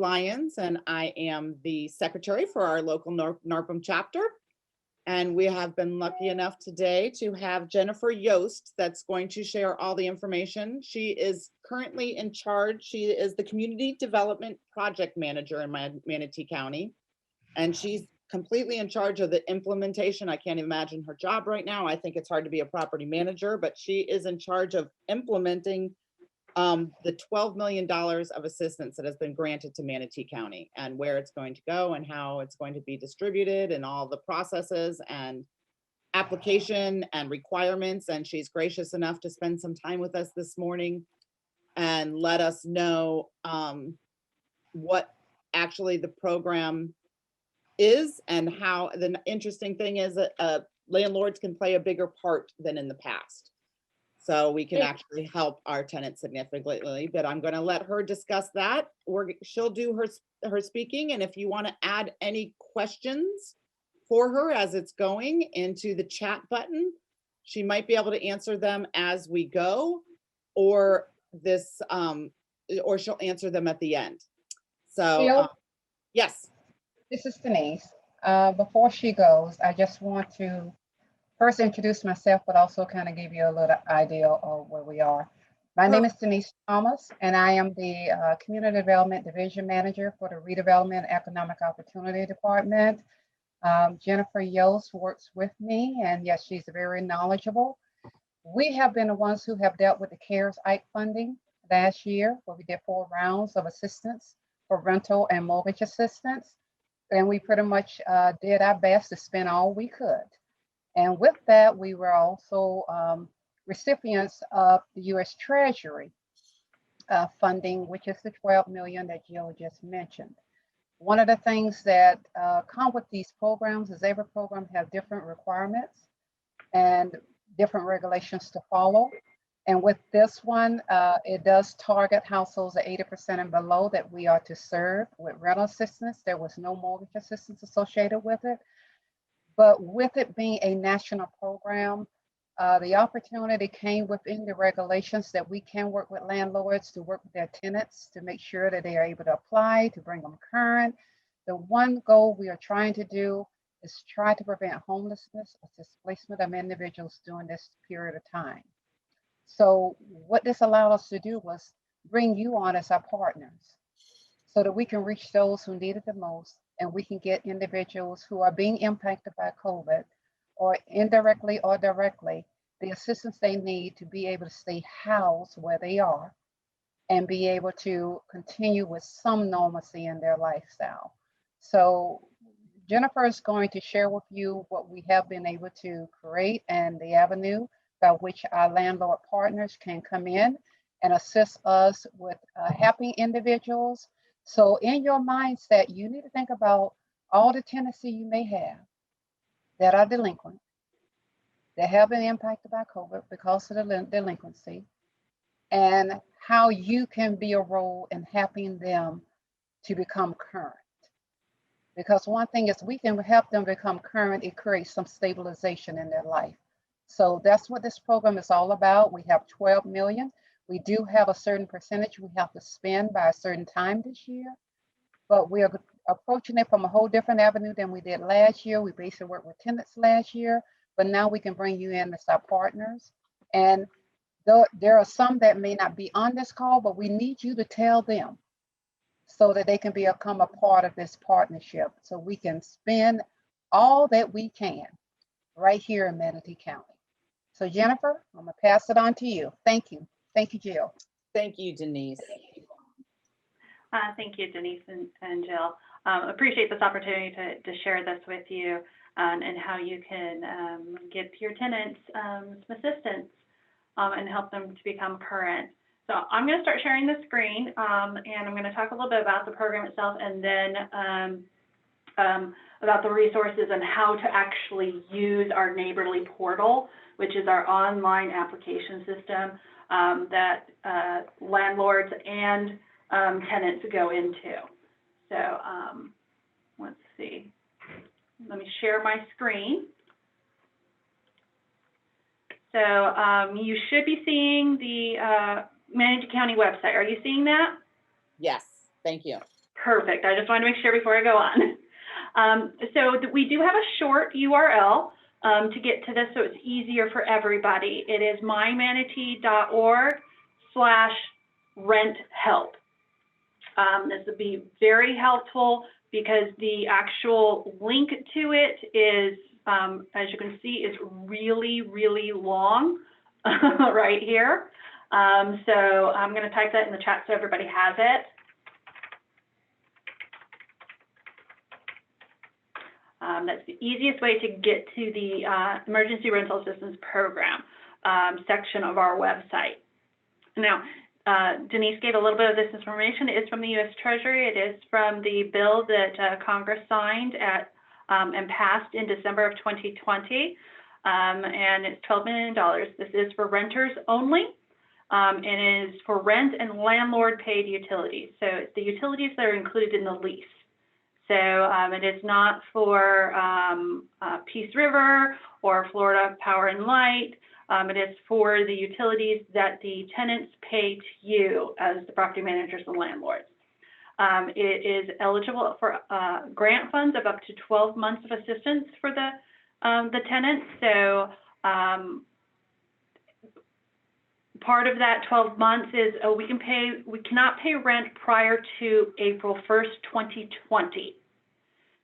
Lyons, and I am the secretary for our local NARPM chapter. And we have been lucky enough today to have Jennifer Yost that's going to share all the information. She is currently in charge. She is the Community Development Project Manager in Manatee County. And she's completely in charge of the implementation. I can't imagine her job right now. I think it's hard to be a property manager, but she is in charge of implementing the $12 million of assistance that has been granted to Manatee County, and where it's going to go and how it's going to be distributed and all the processes and application and requirements. And she's gracious enough to spend some time with us this morning and let us know what actually the program is, and how the interesting thing is that landlords can play a bigger part than in the past. So we can actually help our tenants significantly, but I'm going to let her discuss that. She'll do her speaking, and if you want to add any questions for her as it's going into the chat button, she might be able to answer them as we go, or or she'll answer them at the end. So yes. This is Denise. Before she goes, I just want to first introduce myself, but also kind of give you a little idea of where we are. My name is Denise Thomas, and I am the Community Development Division Manager for the Redevelopment Economic Opportunity Department. Jennifer Yost works with me, and yes, she's very knowledgeable. We have been the ones who have dealt with the CARES Act funding last year, where we did 4 rounds of assistance for rental and mortgage assistance. And we pretty much did our best to spend all we could. And with that, we were also recipients of the U.S. Treasury funding, which is the $12 million that Jill just mentioned. One of the things that come with these programs is every program has different requirements and different regulations to follow. And with this one, it does target households at 80% and below that we are to serve with rental assistance. There was no mortgage assistance associated with it. But with it being a national program, the opportunity came within the regulations that we can work with landlords to work with their tenants to make sure that they are able to apply, to bring them current. The one goal we are trying to do is try to prevent homelessness or displacement of individuals during this period of time. So what this allowed us to do was bring you on as our partners so that we can reach those who need it the most, and we can get individuals who are being impacted by COVID, or indirectly or directly, the assistance they need to be able to stay housed where they are and be able to continue with some normalcy in their lifestyle. So Jennifer is going to share with you what we have been able to create and the avenue by which our landlord partners can come in and assist us with helping individuals. So in your mindset, you need to think about all the tenancy you may have that are delinquent, that have been impacted by COVID because of the delinquency, and how you can be a role in helping them to become current. Because one thing is, we can help them become current, it creates some stabilization in their life. So that's what this program is all about. We have 12 million. We do have a certain percentage we have to spend by a certain time this year, but we are approaching it from a whole different avenue than we did last year. We basically worked with tenants last year, but now we can bring you in as our partners. And there are some that may not be on this call, but we need you to tell them so that they can become a part of this partnership, so we can spend all that we can right here in Manatee County. So Jennifer, I'm gonna pass it on to you. Thank you. Thank you, Jill. Thank you, Denise. Thank you, Denise and Jill. Appreciate this opportunity to share this with you and how you can give your tenants some assistance and help them to become current. So I'm going to start sharing the screen, and I'm going to talk a little bit about the program itself, and then about the resources and how to actually use our Neighborly Portal, which is our online application system that landlords and tenants go into. So let's see. Let me share my screen. So you should be seeing the Manatee County website. Are you seeing that? Yes, thank you. Perfect. I just wanted to make sure before I go on. We do have a short URL to get to this so it's easier for everybody. It is mymanatee.org/rent-help. This would be very helpful because the actual link to it is, as you can see, is really, really long right here. So I'm going to type that in the chat so everybody has it. That's the easiest way to get to the Emergency Rental Assistance Program section of our website. Now, Denise gave a little bit of this information. It is from the U.S. Treasury. It is from the bill that Congress signed and passed in December of 2020, and it's $12 million. This is for renters only. It is for rent and landlord paid utilities. So it's the utilities that are included in the lease. So it is not for Peace River or Florida Power and Light. It is for the utilities that the tenants pay to you as the property managers and landlords. It is eligible for grant funds of up to 12 months of assistance for the tenants. So part of that 12 months is we cannot pay rent prior to April 1st, 2020.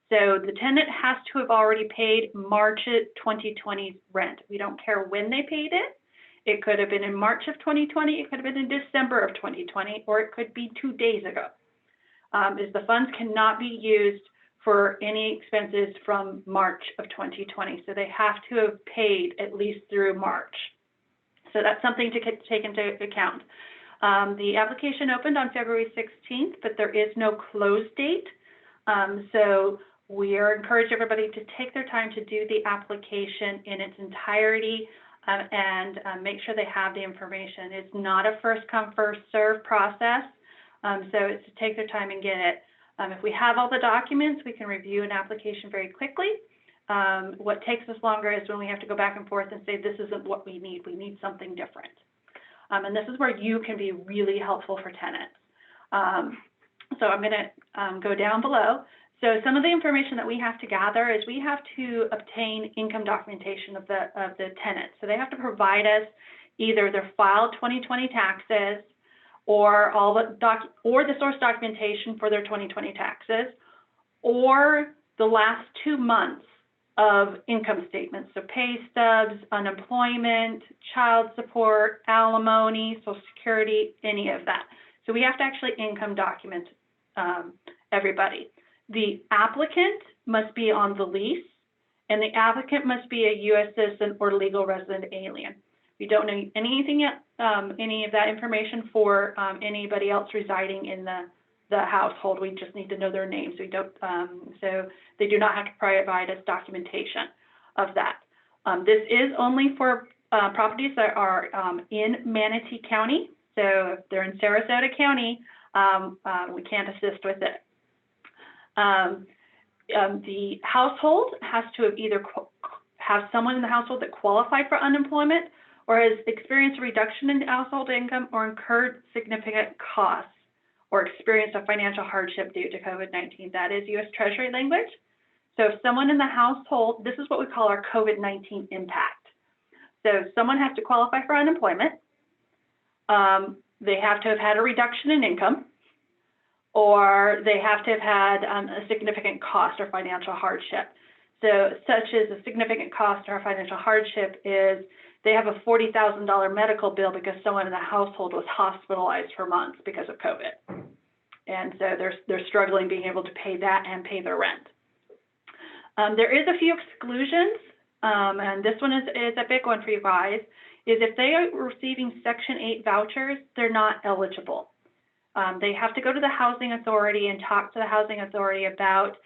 So the tenant has to have already paid March 2020's rent. We don't care when they paid it. It could have been in March of 2020, it could have been in December of 2020, or it could be 2 days ago. The funds cannot be used for any expenses from March of 2020. So they have to have paid at least through March. So that's something to take into account. The application opened on February 16th, but there is no close date. So we are encouraging everybody to take their time to do the application in its entirety and make sure they have the information. It's not a first come, first serve process. So it's to take their time and get it. If we have all the documents, we can review an application very quickly. What takes us longer is when we have to go back and forth and say, this isn't what we need something different. And this is where you can be really helpful for tenants. So I'm gonna go down below. So some of the information that we have to gather is we have to obtain income documentation of the tenant. So they have to provide us either their filed 2020 taxes or the source documentation for their 2020 taxes, or the last 2 months of income statements, so pay stubs, unemployment, child support, alimony, Social Security, any of that. So we have to actually income document everybody. The applicant must be on the lease, and the applicant must be a U.S. citizen or legal resident alien. We don't know anything, any of that information for anybody else residing in the household. We just need to know their names. We don't, so they do not have to provide us documentation of that. This is only for properties that are in Manatee County. So if they're in Sarasota County, we can't assist with it. The household has to have either have someone in the household that qualified for unemployment or has experienced a reduction in household income or incurred significant costs or experienced a financial hardship due to COVID-19. That is U.S. Treasury language. So if someone in the household, this is what we call our COVID-19 impact. So someone has to qualify for unemployment. They have to have had a reduction in income, or they have to have had a significant cost or financial hardship. So such as a significant cost or financial hardship is they have a $40,000 medical bill because someone in the household was hospitalized for months because of COVID. And so they're struggling being able to pay that and pay their rent. There is a few exclusions, and this one is a big one for you guys, is if they are receiving Section 8 vouchers, they're not eligible. They have to go to the housing authority and talk to the housing authority about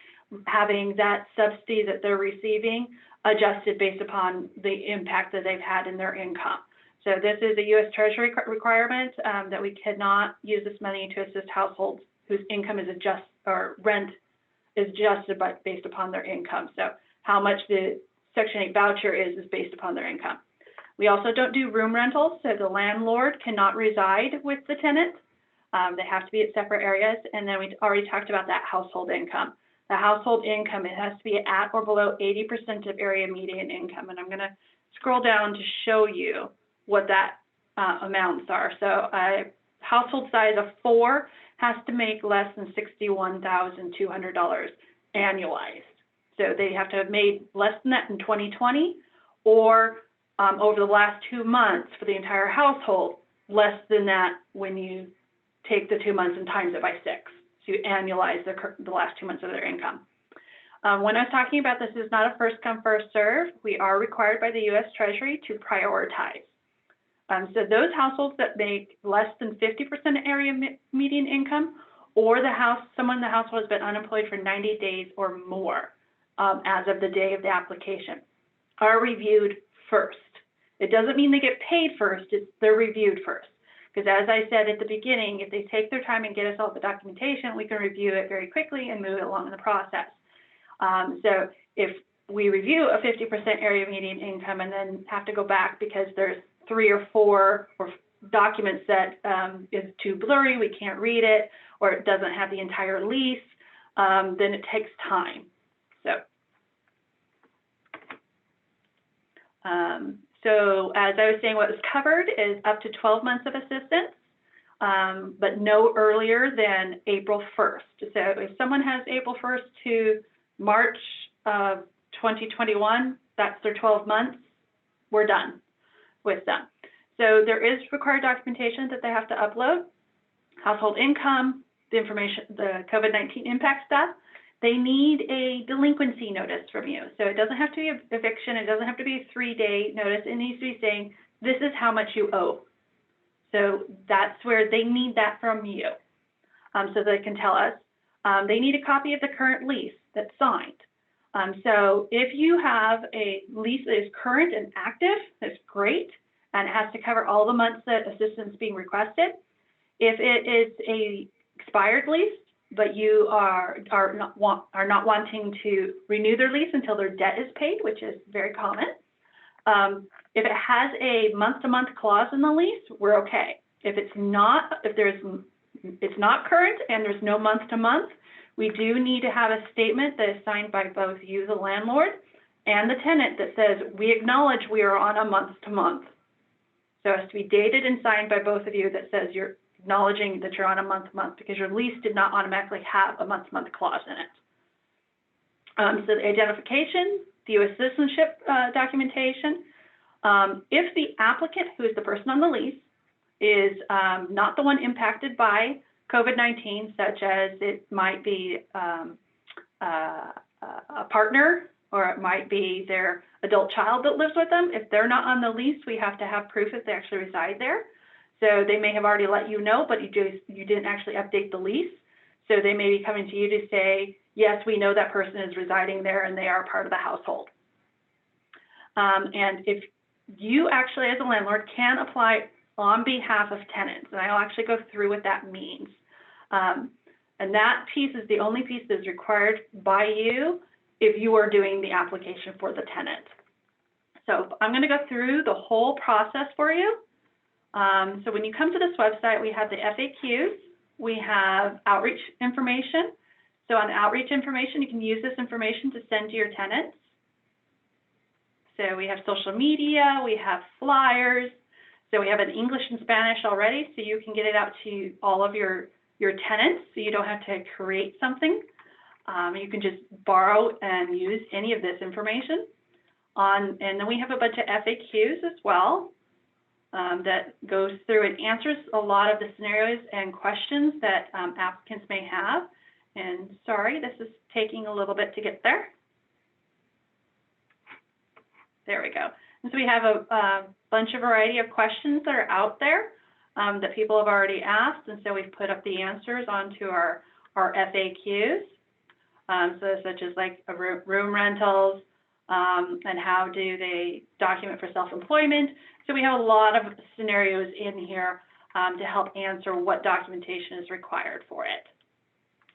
having that subsidy that they're receiving adjusted based upon the impact that they've had in their income. So this is a U.S. Treasury requirement that we cannot use this money to assist households whose income is adjusted or rent is adjusted based upon their income. So how much the Section 8 voucher is based upon their income. We also don't do room rentals, so the landlord cannot reside with the tenant. They have to be at separate areas. And then we already talked about that household income. The household income, it has to be at or below 80% of area median income. And I'm going to scroll down to show you what that amounts are. So household size of 4 has to make less than $61,200 annualized. So they have to have made less than that in 2020, or over the last 2 months for the entire household, less than that when you take the 2 months and times it by 6. So you annualize the last 2 months of their income. When I was talking about this is not a first come, first serve, we are required by the U.S. Treasury to prioritize. So those households that make less than 50% area median income, or someone in the household has been unemployed for 90 days or more as of the day of the application, are reviewed first. It doesn't mean they get paid first, they're reviewed first. Because as I said at the beginning, if they take their time and get us all the documentation, we can review it very quickly and move it along in the process. So if we review a 50% area median income and then have to go back because there's 3 or 4 documents that is too blurry, we can't read it, or it doesn't have the entire lease, then it takes time. So as I was saying, what was covered is up to 12 months of assistance, but no earlier than April 1st. So if someone has April 1st to March of 2021, that's their 12 months, we're done with them. So there is required documentation that they have to upload: household income, the information, the COVID-19 impact stuff. They need a delinquency notice from you. So it doesn't have to be an eviction. It doesn't have to be a 3-day notice. It needs to be saying, this is how much you owe. So that's where they need that from you, so they can tell us. They need a copy of the current lease that's signed. So if you have a lease that is current and active, that's great, and it has to cover all the months that assistance is being requested. If it is a expired lease, but you are not wanting to renew their lease until their debt is paid, which is very common. If it has a month-to-month clause in the lease, we're okay. If it's not current and there's no month-to-month, we do need to have a statement that is signed by both you, the landlord, and the tenant that says, we acknowledge we are on a month-to-month. So it has to be dated and signed by both of you that says you're acknowledging that you're on a month-to-month, because your lease did not automatically have a month-to-month clause in it. So the identification, the U.S. citizenship documentation. If the applicant, who is the person on the lease, is not the one impacted by COVID-19, such as it might be a partner, or it might be their adult child that lives with them. If they're not on the lease, we have to have proof that they actually reside there. So they may have already let you know, but you didn't actually update the lease. So they may be coming to you to say, yes, we know that person is residing there and they are part of the household. And if you actually, as a landlord, can apply on behalf of tenants, and I'll actually go through what that means. And that piece is the only piece that's required by you if you are doing the application for the tenant. So I'm going to go through the whole process for you. So when you come to this website, we have the FAQs, we have outreach information. So on outreach information, you can use this information to send to your tenants. So we have social media, we have flyers. So we have an English and Spanish already, so you can get it out to all of your tenants, so you don't have to create something. You can just borrow and use any of this information. And then we have a bunch of FAQs as well. That goes through and answers a lot of the scenarios and questions that applicants may have. And sorry, this is taking a little bit to get there. There we go. And so we have a bunch of variety of questions that are out there that people have already asked. And so we've put up the answers onto our FAQs. So such as like room rentals, and how do they document for self-employment. So we have a lot of scenarios in here to help answer what documentation is required for it.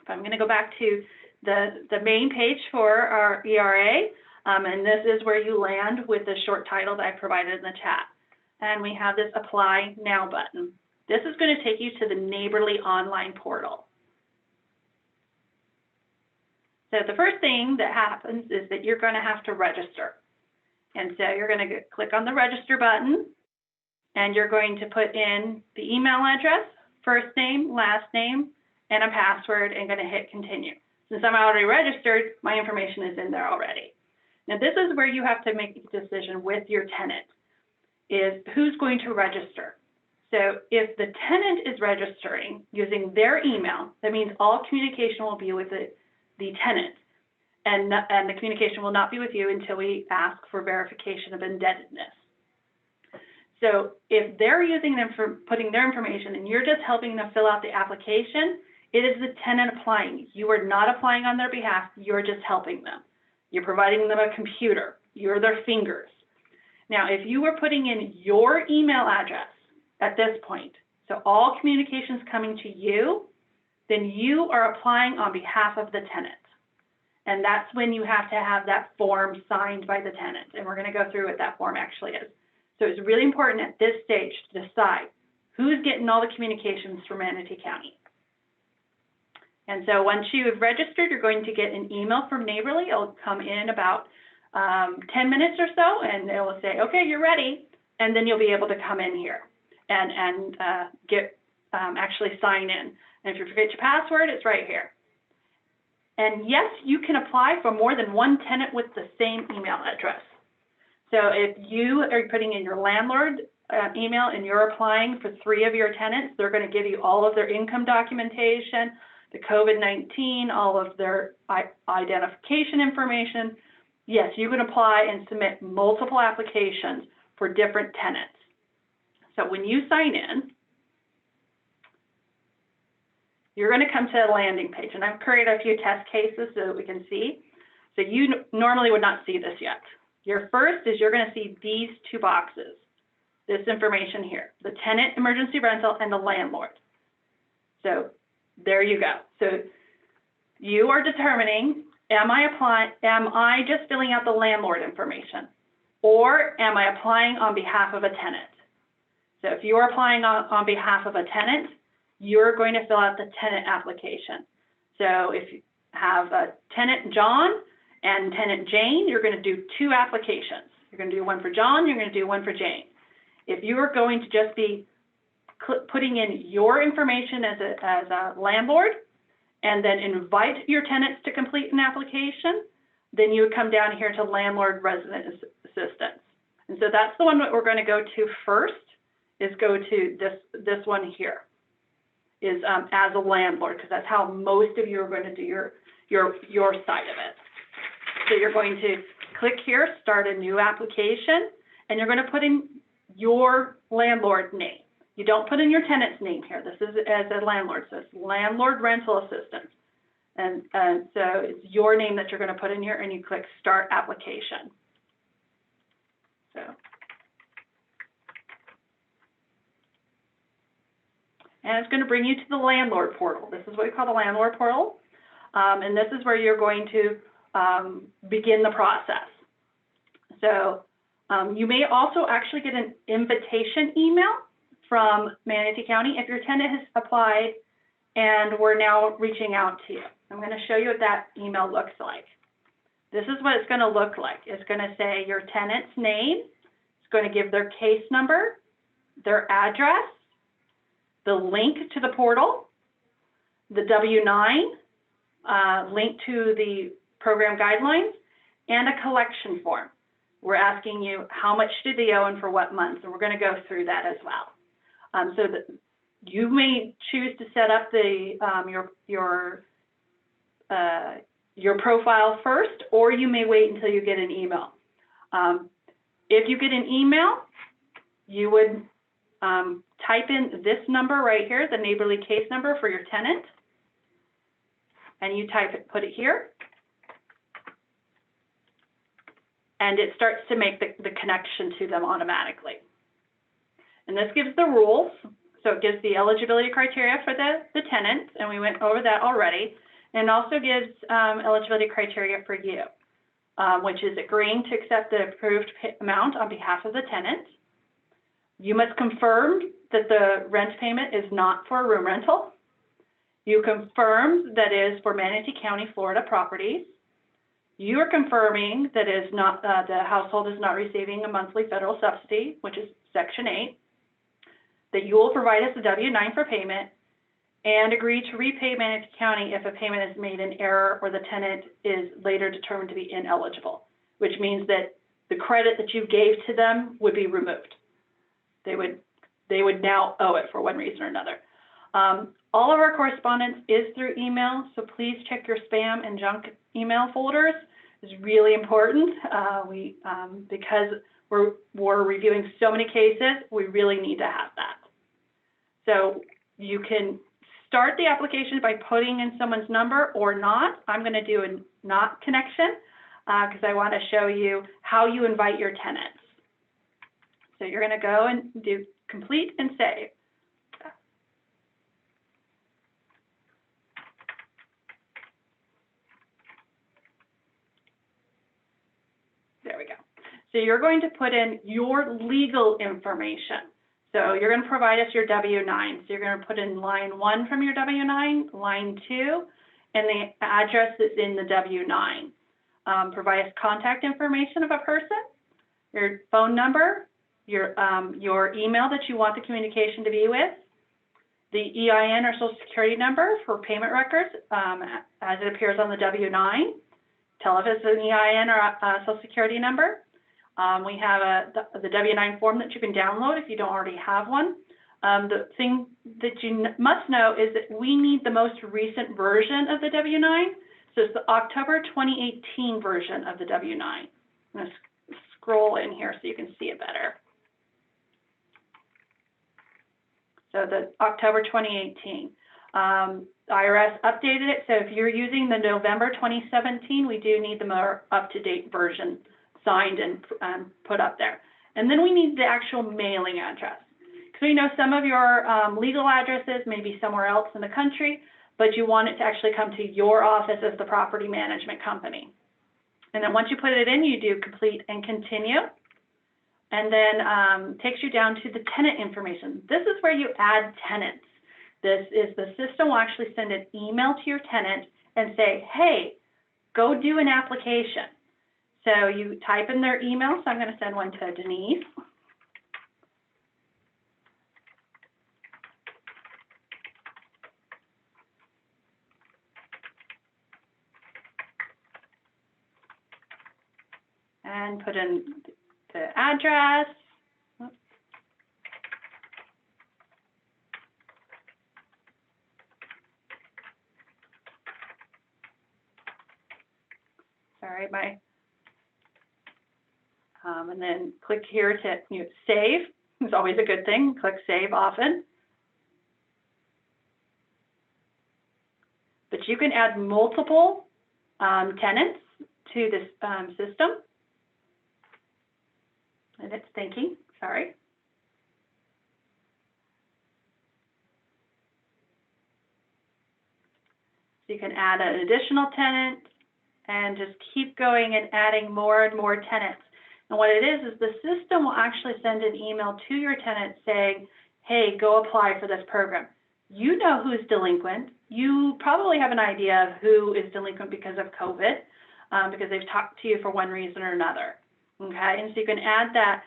So I'm going to go back to the main page for our ERA, and this is where you land with the short title that I provided in the chat. And we have this Apply Now button. this is going to take you to the Neighborly online portal. So the first thing that happens is that you're going to have to register. And so you're going to click on the register button, and you're going to put in the email address, first name, last name, and a password, and going to hit continue. Since I'm already registered, my information is in there already. Now this is where you have to make a decision with your tenant, is who's going to register. So if the tenant is registering using their email, that means all communication will be with the tenant, and the communication will not be with you until we ask for verification of indebtedness. So if they're using them for putting their information and you're just helping them fill out the application, it is the tenant applying. You are not applying on their behalf, you're just helping them. You're providing them a computer, you're their fingers. Now, if you were putting in your email address at this point, so all communications coming to you, then you are applying on behalf of the tenant. And that's when you have to have that form signed by the tenant. And we're going to go through what that form actually is. So it's really important at this stage to decide who's getting all the communications from Manatee County. And so once you've registered, you're going to get an email from Neighborly. It'll come in about 10 minutes or so, and it will say, okay, you're ready. And then you'll be able to come in here and actually sign in. And if you forget your password, it's right here. And yes, you can apply for more than one tenant with the same email address. So if you are putting in your landlord email and you're applying for 3 of your tenants, they're going to give you all of their income documentation, the COVID-19, all of their identification information. Yes, you can apply and submit multiple applications for different tenants. So when you sign in, you're going to come to a landing page, and I've created a few test cases so that we can see. So you normally would not see this yet. Your first is you're going to see these 2 boxes, this information here, the tenant emergency rental and the landlord. So there you go. So you are determining, am I just filling out the landlord information, or am I applying on behalf of a tenant? So if you are applying on behalf of a tenant, you're going to fill out the tenant application. So if you have a tenant John and tenant Jane, you're going to do 2 applications. You're going to do one for John, you're going to do one for Jane. If you are going to just be putting in your information as a landlord and then invite your tenants to complete an application, then you would come down here to landlord resident assistance. And so that's the one that we're going to go to first, is go to this one here, is as a landlord, because that's how most of you are going to do your side of it. So you're going to click here, start a new application, and you're going to put in your landlord name. You don't put in your tenant's name here. This is as a landlord, so it's landlord rental assistance. And so it's your name that you're going to put in here, and you click start application. So. And it's going to bring you to the Landlord Portal. This is what we call the Landlord Portal. And this is where you're going to begin the process. So you may also actually get an invitation email from Manatee County if your tenant has applied and we're now reaching out to you. I'm going to show you what that email looks like. This is what it's going to look like. It's going to say your tenant's name. It's going to give their case number, their address, the link to the portal, the W-9, link to the program guidelines, and a collection form. We're asking you how much do they owe and for what months, and we're going to go through that as well. So that you may choose to set up the your profile first, or you may wait until you get an email. If you get an email, you would type in this number right here, the neighborly case number for your tenant, and you put it here, and it starts to make the connection to them automatically. And this gives the rules. So it gives the eligibility criteria for the tenant, and we went over that already, and also gives eligibility criteria for you, which is agreeing to accept the approved amount on behalf of the tenant. You must confirm that the rent payment is not for a room rental. You confirm that is for Manatee County, Florida properties. You are confirming that is not the household is not receiving a monthly federal subsidy, which is Section 8, that you will provide us a W-9 for payment, and agree to repay Manatee County if a payment is made in error or the tenant is later determined to be ineligible, which means that the credit that you gave to them would be removed. They would now owe it for one reason or another. All of our correspondence is through email, so please check your spam and junk email folders. It's really important. Because we're reviewing so many cases, we really need to have that. So you can start the application by putting in someone's number or not. I'm going to do a not connection because I want to show you how you invite your tenants. So you're going to go and do complete and save. There we go. So you're going to put in your legal information. So you're going to provide us your W-9. So you're going to put in line 1 from your W-9, line 2, and the address that's in the W-9. Provide us contact information of a person, your phone number, your email that you want the communication to be with, the EIN or Social Security number for payment records as it appears on the W-9. Tell if it's an EIN or a Social Security number. We have the W-9 form that you can download if you don't already have one. The thing that you must know is that we need the most recent version of the W-9. So it's the October 2018 version of the W-9. I'm going to scroll in here so you can see it better. So the October 2018. IRS updated it, so if you're using the November 2017, we do need the more up-to-date version signed and put up there. And then we need the actual mailing address. Because we know some of your legal addresses may be somewhere else in the country, but you want it to actually come to your office as the property management company. And then once you put it in, you do complete and continue. And then takes you down to the tenant information. This is where you add tenants. This is the system will actually send an email to your tenant and say, hey, go do an application. So you type in their email. So I'm going to send one to Denise. And put in the address. Sorry, and then click here to save. It's always a good thing. Click save often. But you can add multiple tenants to this system. And it's thinking, sorry. So you can add an additional tenant and just keep going and adding more and more tenants. And what it is the system will actually send an email to your tenant saying, hey, go apply for this program. You know who's delinquent. You probably have an idea of who is delinquent because of COVID, because they've talked to you for one reason or another. Okay, and so you can add that.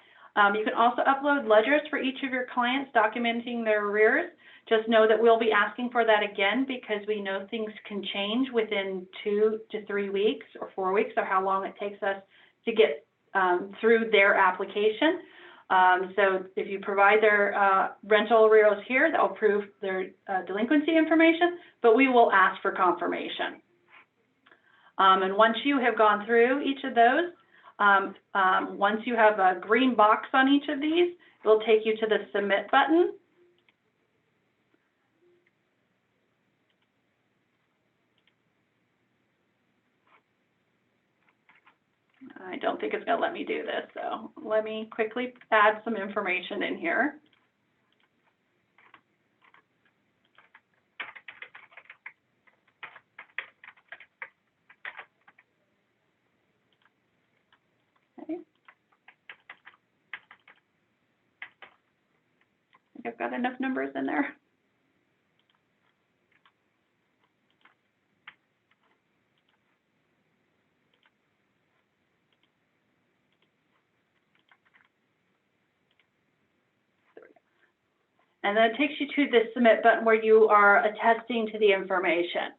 You can also upload ledgers for each of your clients documenting their arrears. Just know that we'll be asking for that again because we know things can change within 2 to 3 weeks or 4 weeks, or how long it takes us to get through their application. So if you provide their rental arrears here, that will prove their delinquency information, but we will ask for confirmation. And once you have gone through each of those, once you have a green box on each of these, it will take you to the submit button. I don't think it's going to let me do this, so let me quickly add some information in here. Okay. think I've got enough numbers in there. And then it takes you to the submit button where you are attesting to the information,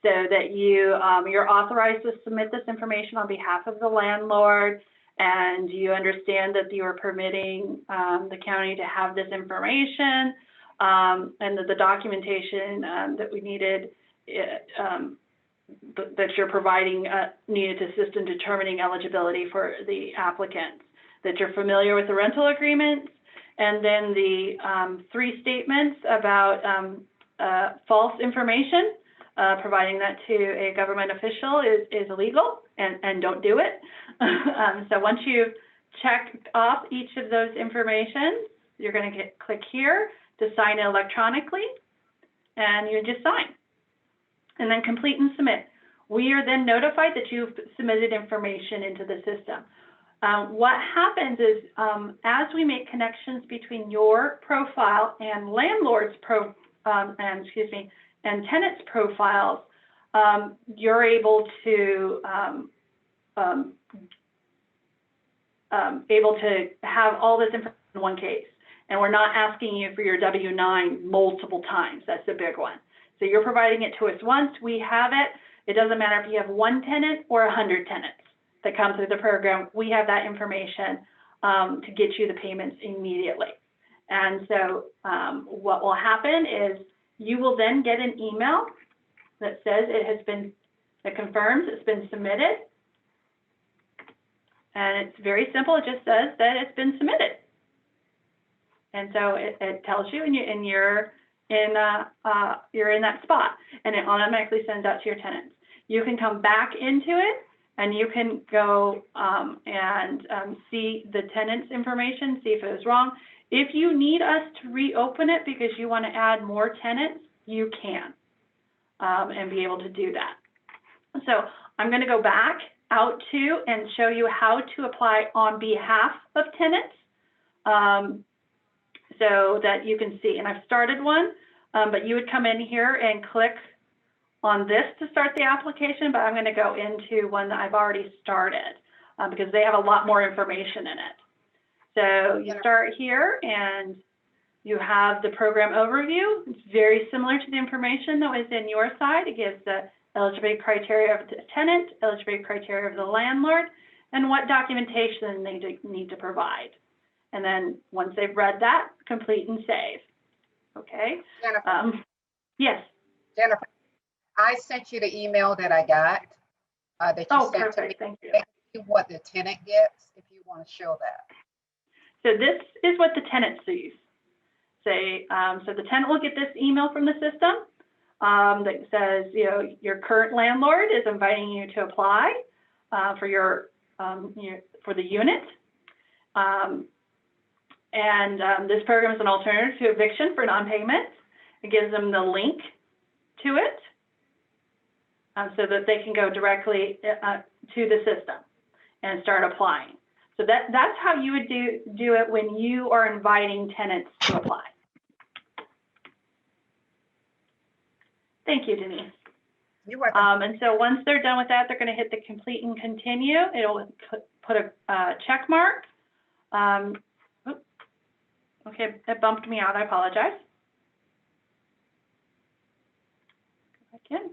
so that you're authorized to submit this information on behalf of the landlord, and you understand that you are permitting the county to have this information, and that the documentation that we needed, that you're providing needed to assist in determining eligibility for the applicants, that you're familiar with the rental agreements, and then the 3 statements about false information, providing that to a government official is illegal, and don't do it. So once you've checked off each of those information, you're going to click here to sign electronically, and you just sign. And then complete and submit. We are then notified that you've submitted information into the system. What happens is, as we make connections between your profile and landlord's and tenants' profiles, you're able to have all this information in one case, and we're not asking you for your W-9 multiple times. That's the big one. So you're providing it to us once. We have it. It doesn't matter if you have 1 tenant or 100 tenants that come through the program. We have that information to get you the payments immediately. And so what will happen is you will then get an email that says that confirms it's been submitted. And it's very simple. It just says that it's been submitted. And so it tells you, and you're in that spot, and it automatically sends out to your tenants. You can come back into it, and you can go and see the tenant's information, see if it was wrong. If you need us to reopen it because you want to add more tenants, you can, and be able to do that. So I'm going to go back out to and show you how to apply on behalf of tenants, so that you can see. And I've started one, but you would come in here and click on this to start the application, but I'm going to go into one that I've already started because they have a lot more information in it. So you start here and you have the program overview. It's very similar to the information that was in your side. It gives the eligibility criteria of the tenant, eligibility criteria of the landlord, and what documentation they need to provide. And then once they've read that, complete and save. Okay. Jennifer. Yes. Jennifer, I sent you the email that I got that you sent to me. Thank you. What the tenant gets, if you want to show that. So this is what the tenant sees. Say, so the tenant will get this email from the system that says, your current landlord is inviting you to apply for for the unit. This program is an alternative to eviction for non-payment. It gives them the link to it so that they can go directly to the system and start applying. So that's how you would do it when you are inviting tenants to apply. Thank you, Denise. You're welcome. And so once they're done with that, they're going to hit the complete and continue. It'll put a check mark. Okay, that bumped me out. I apologize. Go back in.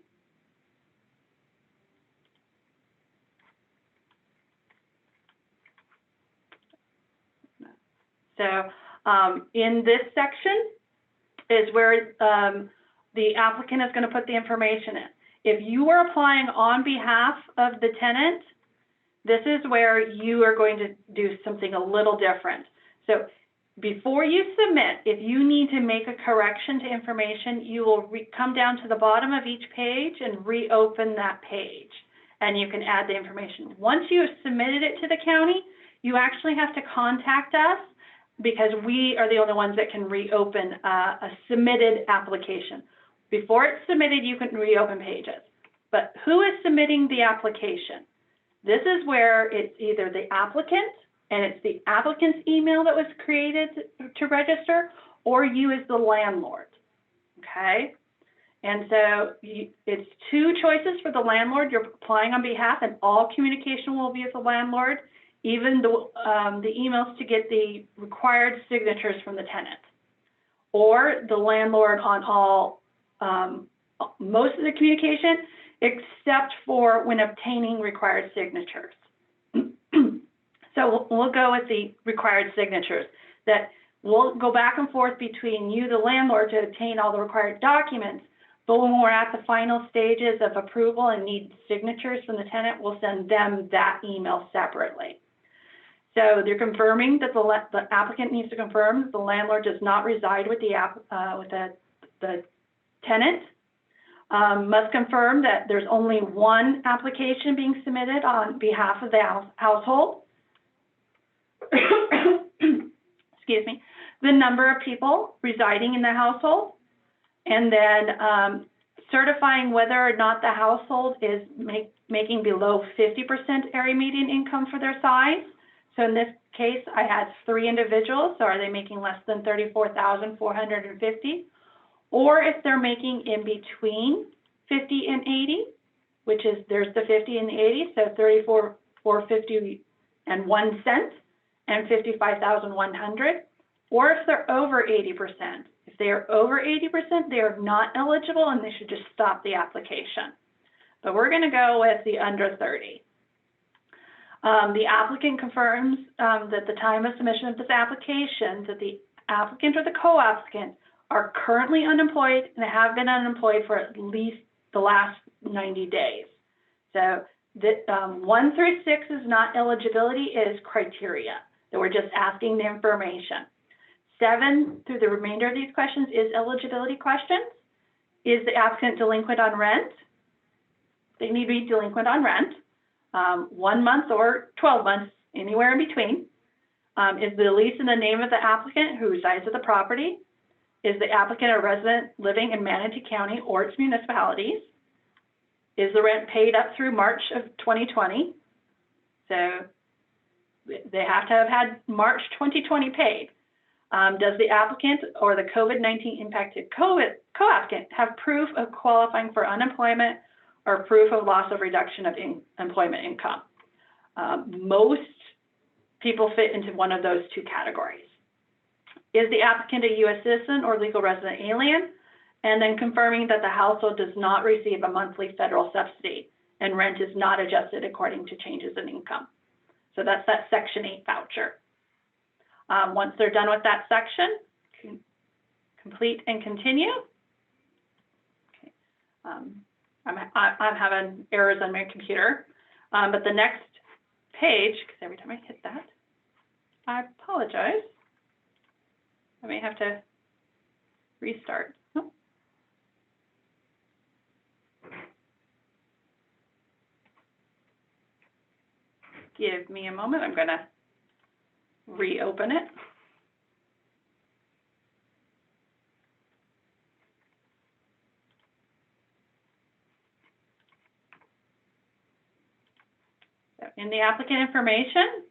So in this section is where the applicant is going to put the information in. If you are applying on behalf of the tenant, this is where you are going to do something a little different. So before you submit, if you need to make a correction to information, you will come down to the bottom of each page and reopen that page, and you can add the information. Once you have submitted it to the county, you actually have to contact us because we are the only ones that can reopen a submitted application. Before it's submitted, you can reopen pages. But who is submitting the application? This is where it's either the applicant, and it's the applicant's email that was created to register, or you as the landlord, okay? And so it's two choices for the landlord. You're applying on behalf, and all communication will be with the landlord, even the emails to get the required signatures from the tenant, or the landlord on all, most of the communication, except for when obtaining required signatures. So we'll go with the required signatures, that we'll go back and forth between you, the landlord, to obtain all the required documents. But when we're at the final stages of approval and need signatures from the tenant, we'll send them that email separately. So they're confirming that the applicant needs to confirm that the landlord does not reside with the tenant. Must confirm that there's only one application being submitted on behalf of the household. Excuse me. The number of people residing in the household, and then certifying whether or not the household is making below 50% area median income for their size. So in this case, I had 3 individuals. So are they making less than $34,450? Or if they're making in between 50 and 80, which is, there's the 50 and the 80, so $34,450 and 1 cent and $55,100. Or if they're over 80%. If they are over 80%, they are not eligible and they should just stop the application. But we're going to go with the under 30. The applicant confirms that at the time of submission of this application, that the applicant or the co-applicant are currently unemployed and have been unemployed for at least the last 90 days. So that 1 through 6 is not eligibility, it is criteria, that we're just asking the information. 7 through the remainder of these questions is eligibility questions. Is the applicant delinquent on rent? They need to be delinquent on rent. 1 month or 12 months, anywhere in between. Is the lease in the name of the applicant who resides at the property? Is the applicant a resident living in Manatee County or its municipalities? Is the rent paid up through March of 2020? So they have to have had March 2020 paid. Does the applicant or the COVID-19 impacted co-applicant have proof of qualifying for unemployment or proof of loss of reduction of employment income? Most people fit into one of those 2 categories. Is the applicant a U.S. citizen or legal resident alien? And then confirming that the household does not receive a monthly federal subsidy and rent is not adjusted according to changes in income. So that's that Section 8 voucher. Once they're done with that section, complete and continue. Okay. I'm having errors on my computer, but the next page, because every time I hit that, I apologize. I may have to restart. Oh. Give me a moment. I'm going to reopen it. So in the applicant information,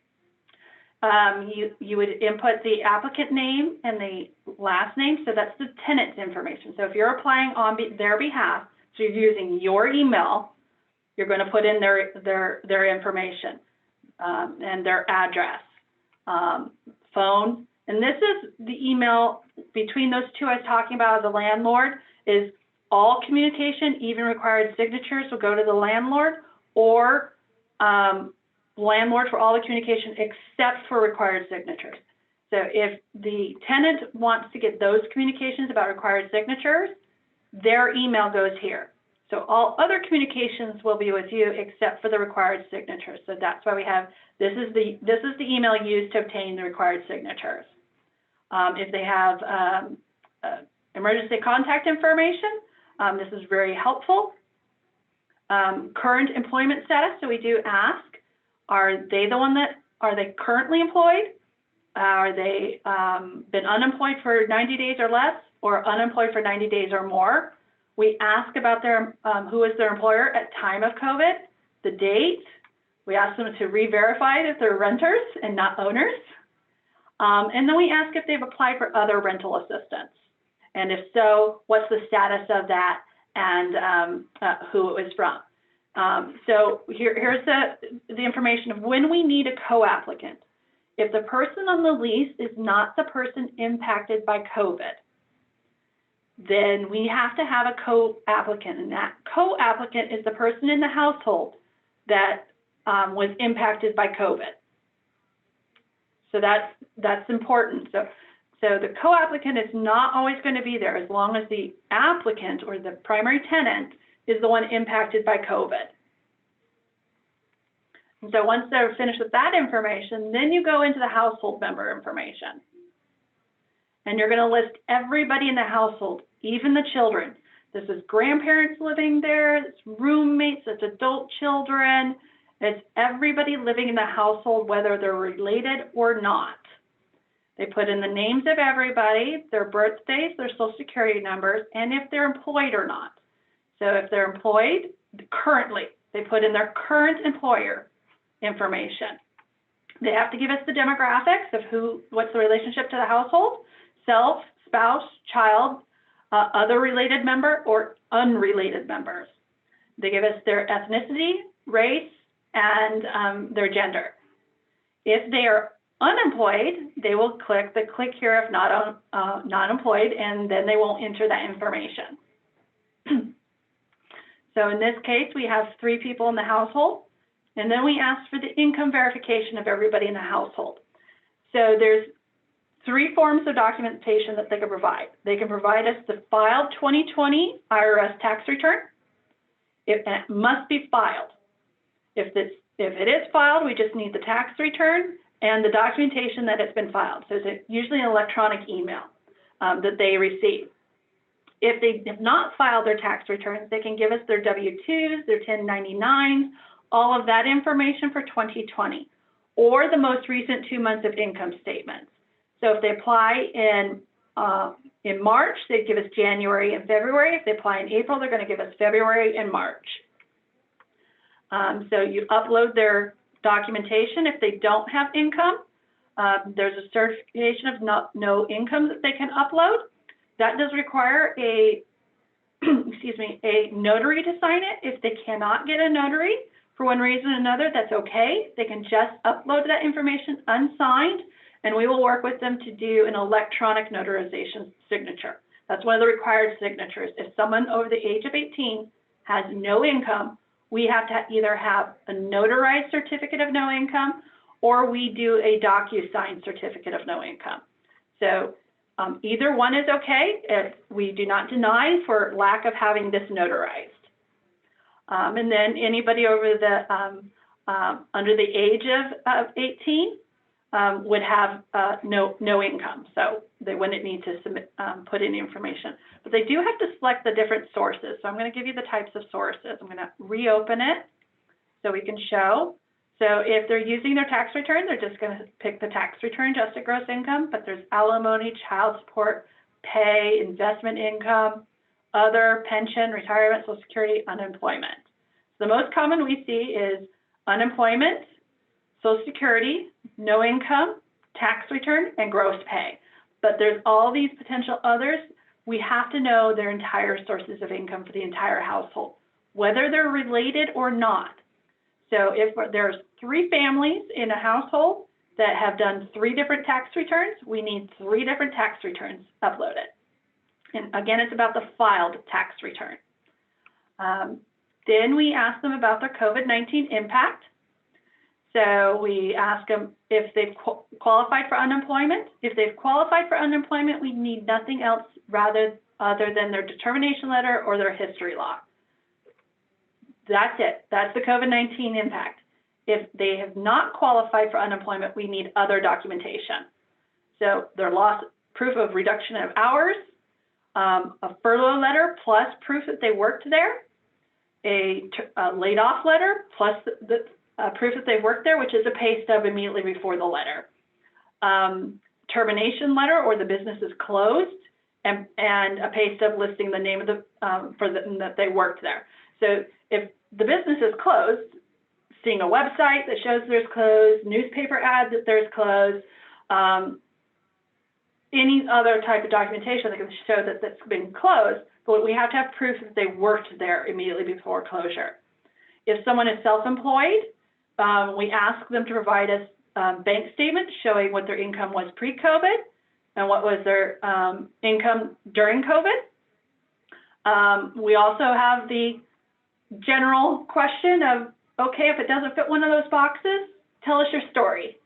you would input the applicant name and the last name. So that's the tenant's information. So if you're applying on their behalf, so you're using your email, you're going to put in their information and their address, phone. And this is the email between those 2 I was talking about, the landlord, is all communication, even required signatures, will go to the landlord, or landlord for all the communication except for required signatures. So if the tenant wants to get those communications about required signatures, their email goes here. So all other communications will be with you except for the required signatures. So that's why we have, this is the email used to obtain the required signatures. If they have emergency contact information, this is very helpful. Current employment status, so we do ask, are they currently employed? Are they been unemployed for 90 days or less, or unemployed for 90 days or more? We ask about their who is their employer at time of COVID, the date. We ask them to re-verify if they're renters and not owners. And then we ask if they've applied for other rental assistance. And if so, what's the status of that and who it was from. So here's the information of when we need a co-applicant. If the person on the lease is not the person impacted by COVID, then we have to have a co-applicant, and that co-applicant is the person in the household that was impacted by COVID. So that's important. So the co-applicant is not always going to be there as long as the applicant or the primary tenant is the one impacted by COVID. And so once they're finished with that information, then you go into the household member information. And you're going to list everybody in the household, even the children. This is grandparents living there, it's roommates, it's adult children, it's everybody living in the household, whether they're related or not. They put in the names of everybody, their birthdays, their social security numbers, and if they're employed or not. So if they're employed, currently, they put in their current employer information. They have to give us the demographics of what's the relationship to the household, self, spouse, child, other related member, or unrelated members. They give us their ethnicity, race, and their gender. If they are unemployed, they will click the click here if not employed, and then they won't enter that information. So in this case, we have 3 people in the household, and then we ask for the income verification of everybody in the household. So there's 3 forms of documentation that they can provide. They can provide us the filed 2020 IRS tax return. And it must be filed. If it is filed, we just need the tax return and the documentation that it's been filed. So it's usually an electronic email that they receive. If they have not filed their tax returns, they can give us their W-2s, their 1099s, all of that information for 2020, or the most recent 2 months of income statements. So if they apply in March, they give us January and February. If they apply in April, they're going to give us February and March. So you upload their documentation. If they don't have income, there's a certification of no income that they can upload. That does require a notary to sign it. If they cannot get a notary for one reason or another, that's okay. They can just upload that information unsigned, and we will work with them to do an electronic notarization signature. That's one of the required signatures. If someone over the age of 18 has no income, we have to either have a notarized certificate of no income, or we do a DocuSign certificate of no income. So either one is okay. If we do not deny for lack of having this notarized. And then anybody over under the age of 18 would have no income, so they wouldn't need to submit, put in information. But they do have to select the different sources. So I'm going to give you the types of sources. I'm going to reopen it so we can show. So if they're using their tax return, they're just going to pick the tax return, adjusted gross income, but there's alimony, child support, pay, investment income, other, pension, retirement, Social Security, unemployment. So the most common we see is unemployment, Social Security, no income, tax return, and gross pay. But there's all these potential others. We have to know their entire sources of income for the entire household, whether they're related or not. So if there's 3 families in a household that have done 3 different tax returns, we need 3 different tax returns uploaded. And again, it's about the filed tax return. Then we ask them about their COVID-19 impact. So we ask them if they've qualified for unemployment. If they've qualified for unemployment, we need nothing else other than their determination letter or their history log. That's it. That's the COVID-19 impact. If they have not qualified for unemployment, we need other documentation. So their proof of reduction of hours, a furlough letter plus proof that they worked there, a laid off letter plus the proof that they've worked there, which is a pay stub immediately before the letter. Termination letter, or the business is closed, and a pay stub listing the name of that they worked there. So if the business is closed, seeing a website that shows there's closed, newspaper ad that there's closed, any other type of documentation that can show that that's been closed, but we have to have proof that they worked there immediately before closure. If someone is self-employed, we ask them to provide us bank statements showing what their income was pre-COVID and what was their income during COVID. We also have the general question of, okay, if it doesn't fit one of those boxes, tell us your story.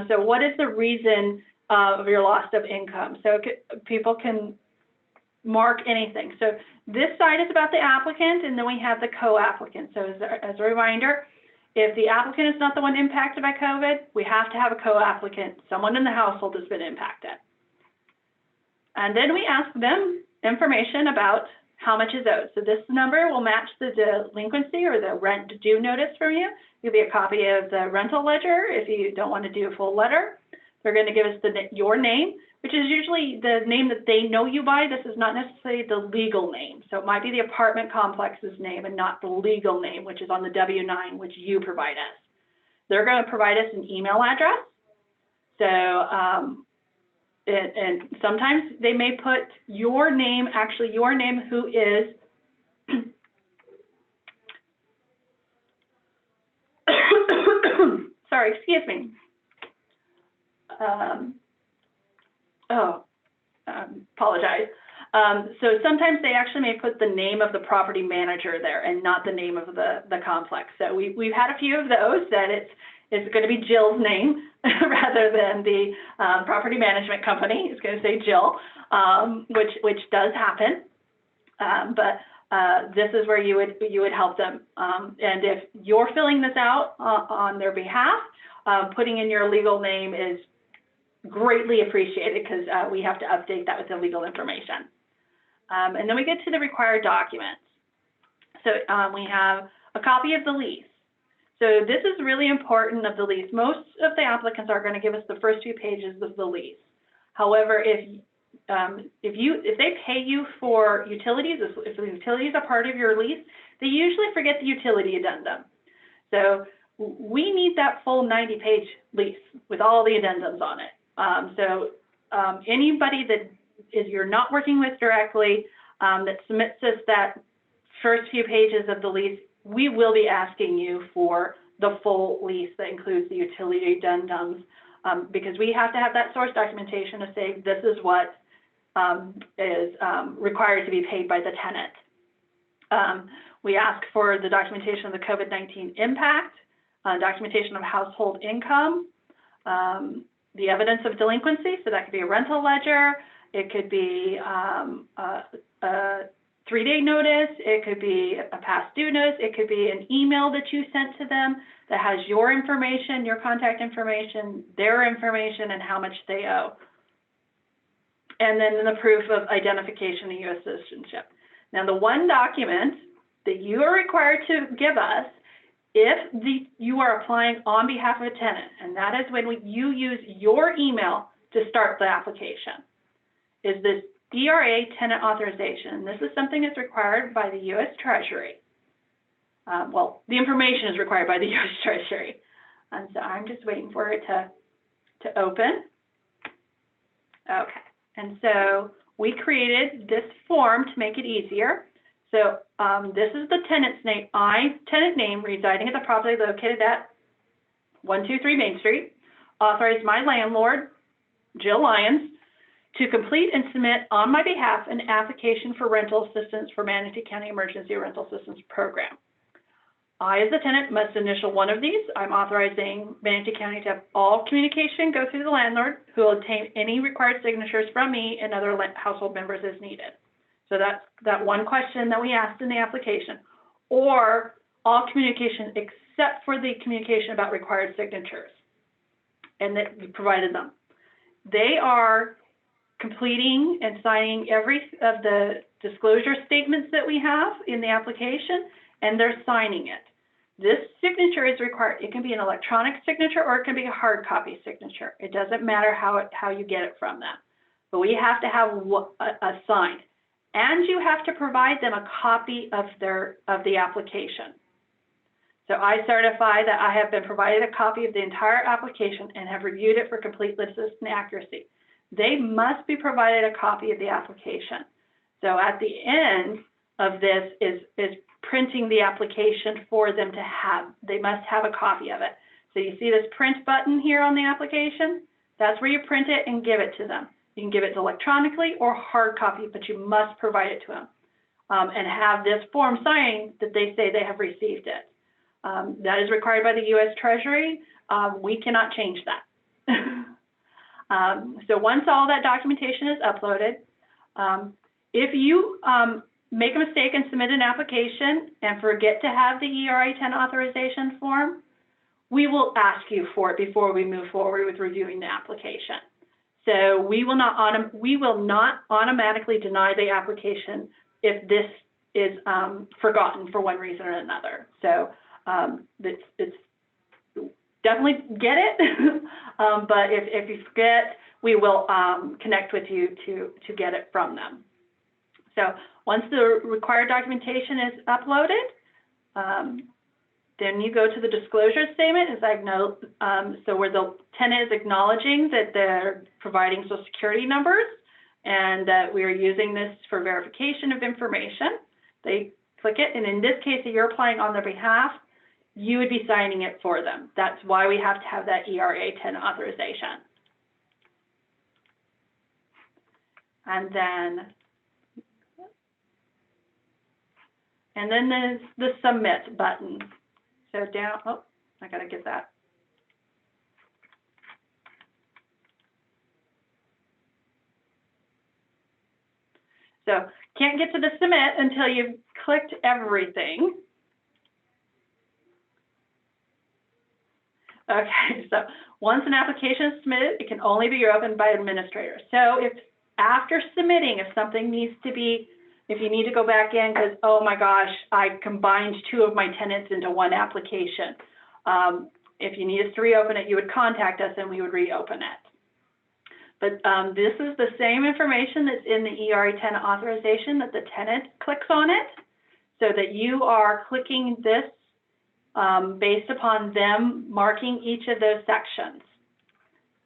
So what is the reason of your loss of income? So people can mark anything. So this side is about the applicant, and then we have the co-applicant. So as a reminder, if the applicant is not the one impacted by COVID, we have to have a co-applicant. Someone in the household has been impacted. And then we ask them information about how much is owed. So this number will match the delinquency or the rent due notice from you. It'll be a copy of the rental ledger if you don't want to do a full letter. They're going to give us your name, which is usually the name that they know you by. This is not necessarily the legal name. So it might be the apartment complex's name and not the legal name, which is on the W-9, which you provide us. They're going to provide us an email address. So, and sometimes they may put your name, actually your name, who is sorry, excuse me. Apologize. So sometimes they actually may put the name of the property manager there and not the name of the complex. So we've had a few of those that it's going to be Jill's name rather than the property management company. It's going to say Jill, which does happen. But this is where you would help them. And if you're filling this out on their behalf, putting in your legal name is greatly appreciated because we have to update that with the legal information. And then we get to the required documents. So we have a copy of the lease. So this is really important of the lease. Most of the applicants are going to give us the first few pages of the lease. However, if they pay you for utilities, if the utilities are part of your lease, they usually forget the utility addendum. So we need that full 90-page lease with all the addendums on it. Anybody that you're not working with directly that submits us that first few pages of the lease, we will be asking you for the full lease that includes the utility addendums because we have to have that source documentation to say this is what is required to be paid by the tenant. We ask for the documentation of the COVID-19 impact, documentation of household income, the evidence of delinquency, so that could be a rental ledger, it could be a 3-day notice, it could be a past due notice, it could be an email that you sent to them that has your information, your contact information, their information, and how much they owe. And then the proof of identification and U.S. citizenship. Now, the one document that you are required to give us if you are applying on behalf of a tenant, and that is when you use your email to start the application, is this Dra Tenant Authorization. This is something that's required by the U.S. Treasury. Well, the information is required by the U.S. Treasury. And so I'm just waiting for it to open. Okay. And so we created this form to make it easier. So this is the tenant's name. Tenant name, residing at the property located at 123 Main Street, authorized my landlord, Jill Lyons, to complete and submit on my behalf an application for rental assistance for Manatee County Emergency Rental Assistance Program. I, as the tenant, must initial one of these. I'm authorizing Manatee County to have all communication go through the landlord, who will obtain any required signatures from me and other household members as needed. So that's that one question that we asked in the application, or all communication except for the communication about required signatures, and that we provided them. They are completing and signing every of the disclosure statements that we have in the application, and they're signing it. This signature is required. It can be an electronic signature or it can be a hard copy signature. It doesn't matter how you get it from them, but we have to have a signed, and you have to provide them a copy of the application. So I certify that I have been provided a copy of the entire application and have reviewed it for completeness and accuracy. they must be provided a copy of the application. So at the end of this is printing the application for them to have. They must have a copy of it. So you see this print button here on the application? That's where you print it and give it to them. You can give it electronically or hard copy, but you must provide it to them. And have this form signed that they say they have received it. That is required by the U.S. Treasury. We cannot change that. So once all that documentation is uploaded, if you make a mistake and submit an application and forget to have the ERA Tenant Authorization form, we will ask you for it before we move forward with reviewing the application. So we will not automatically deny the application if this is forgotten for one reason or another. So it's definitely get it, but if you forget, we will connect with you to get it from them. So once the required documentation is uploaded, then you go to the disclosure statement, as I know, so where the tenant is acknowledging that they're providing Social Security numbers and that we are using this for verification of information. They click it, and in this case, if you're applying on their behalf, you would be signing it for them. That's why we have to have that ERA Tenant Authorization. And then there's the submit button. So down, oh, I gotta get that. So can't get to the submit until you've clicked everything. Okay, so once an application is submitted, it can only be opened by administrators. So if after submitting, if something needs to be, if you need to go back in because, oh my gosh, I combined 2 of my tenants into one application. If you need us to reopen it, you would contact us and we would reopen it. But this is the same information that's in the ERA Tenant Authorization that the tenant clicks on it, so that you are clicking this based upon them marking each of those sections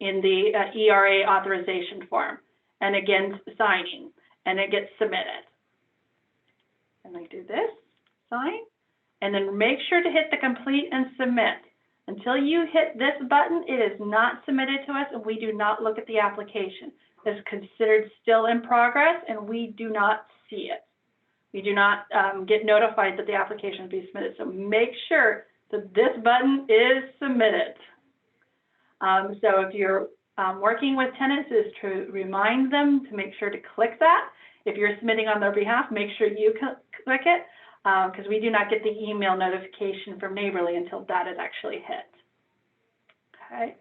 in the ERA authorization form, and again, signing, and it gets submitted. And I do this, sign, and then make sure to hit the complete and submit. Until you hit this button, it is not submitted to us, and we do not look at the application. It's considered still in progress, and we do not see it. We do not get notified that the application will be submitted. So make sure that this button is submitted. So if you're working with tenants, is to remind them to make sure to click that. If you're submitting on their behalf, make sure you click it, because we do not get the email notification from Neighborly until that is actually hit. Okay.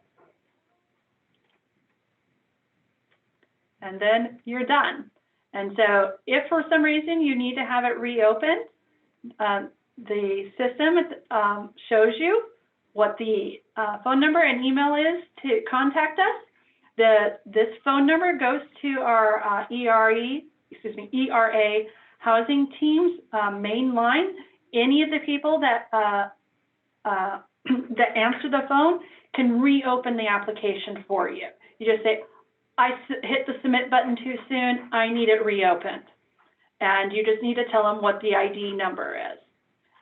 And then you're done. And so if for some reason you need to have it reopened, the system shows you what the phone number and email is to contact us. This phone number goes to our ERA housing team's main line. Any of the people that that answer the phone can reopen the application for you. You just say, I hit the submit button too soon, I need it reopened. And you just need to tell them what the ID number is.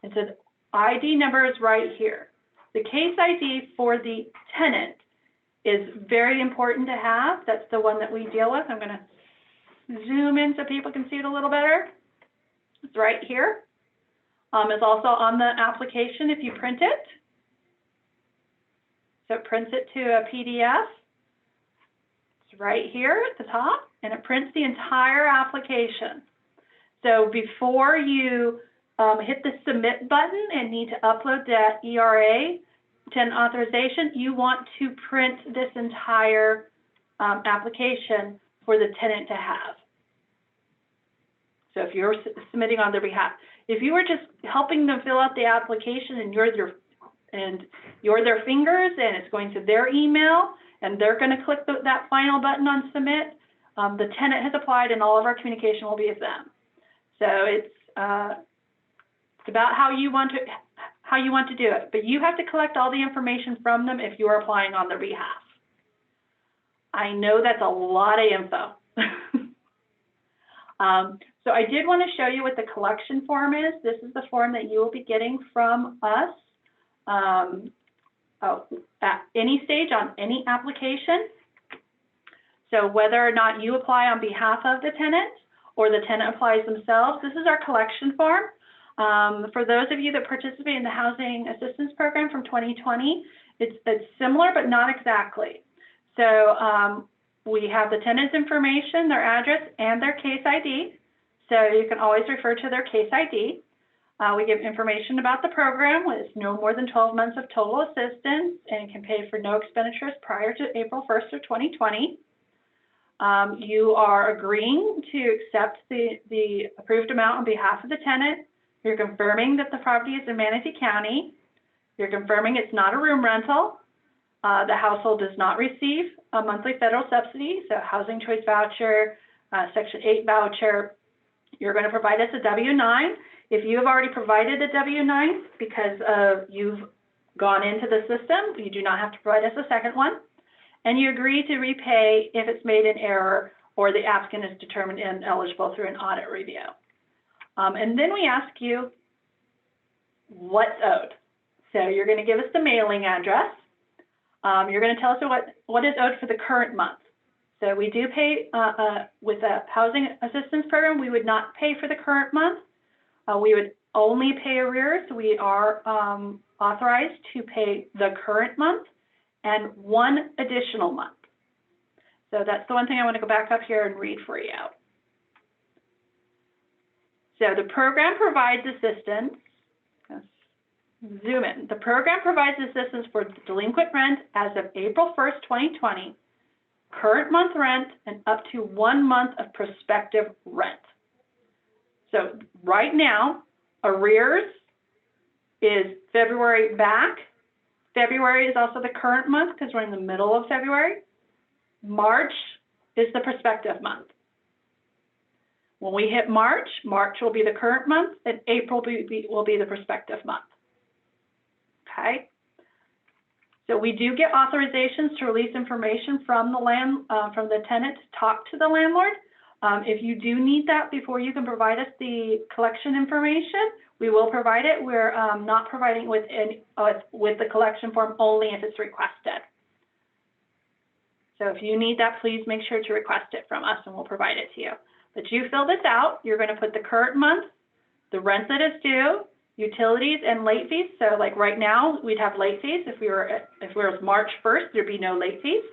And so the ID number is right here. The case ID for the tenant is very important to have. That's the one that we deal with. I'm gonna zoom in so people can see it a little better. It's right here. It's also on the application if you print it. So it prints it to a PDF. It's right here at the top, and it prints the entire application. So before you hit the submit button and need to upload that ERA Tenant Authorization, you want to print this entire application for the tenant to have. So if you're submitting on their behalf, if you were just helping them fill out the application and you're their fingers and it's going to their email and they're going to click that final button on submit, the tenant has applied and all of our communication will be with them. So it's about how you want to do it, but you have to collect all the information from them if you are applying on their behalf. I know that's a lot of info. So I did want to show you what the collection form is. This is the form that you will be getting from us at any stage on any application. So whether or not you apply on behalf of the tenant or the tenant applies themselves, this is our collection form. For those of you that participate in the Housing Assistance Program from 2020, it's similar, but not exactly. So we have the tenant's information, their address, and their case ID. So you can always refer to their case ID. We give information about the program with no more than 12 months of total assistance and can pay for no expenditures prior to April 1st of 2020. You are agreeing to accept the approved amount on behalf of the tenant. You're confirming that the property is in Manatee County. You're confirming it's not a room rental. The household does not receive a monthly federal subsidy, so housing choice voucher, Section 8 voucher. You're going to provide us a W-9. If you have already provided a W-9 because you've gone into the system, you do not have to provide us a second one. And you agree to repay if it's made in error or the applicant is determined ineligible through an audit review. And then we ask you what's owed. So you're going to give us the mailing address. You're going to tell us what is owed for the current month. So we do pay with a housing assistance program. We would not pay for the current month. We would only pay arrears. We are authorized to pay the current month and one additional month. So that's the one thing I want to go back up here and read for you. So the program provides assistance. Zoom in. The program provides assistance for delinquent rent as of April 1st, 2020, current month rent, and up to 1 month of prospective rent. So right now, arrears is February back. February is also the current month because we're in the middle of February. March is the prospective month. When we hit March, March will be the current month, and April will be the prospective month. Okay. So we do get authorizations to release information from the tenant to talk to the landlord. If you do need that before you can provide us the collection information, we will provide it. We're not providing with the collection form only if it's requested. So if you need that, please make sure to request it from us and we'll provide it to you. But you fill this out, you're going to put the current month, the rent that is due, utilities and late fees. So like right now, we'd have late fees. If we were March 1st, there'd be no late fees.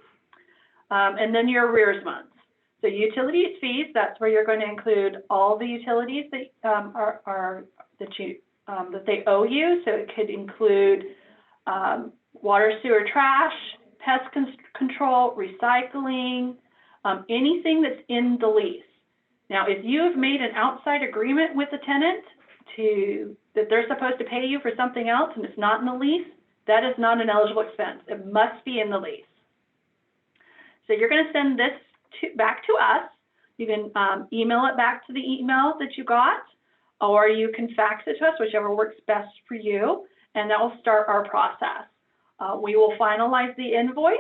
And then your arrears months. So utilities fees, that's where you're going to include all the utilities that that they owe you. So it could include water, sewer, trash, pest control, recycling, anything that's in the lease. Now, if you have made an outside agreement with the tenant that they're supposed to pay you for something else and it's not in the lease, that is not an eligible expense. It must be in the lease. So you're going to send this back to us. You can email it back to the email that you got, or you can fax it to us, whichever works best for you, and that will start our process. We will finalize the invoice,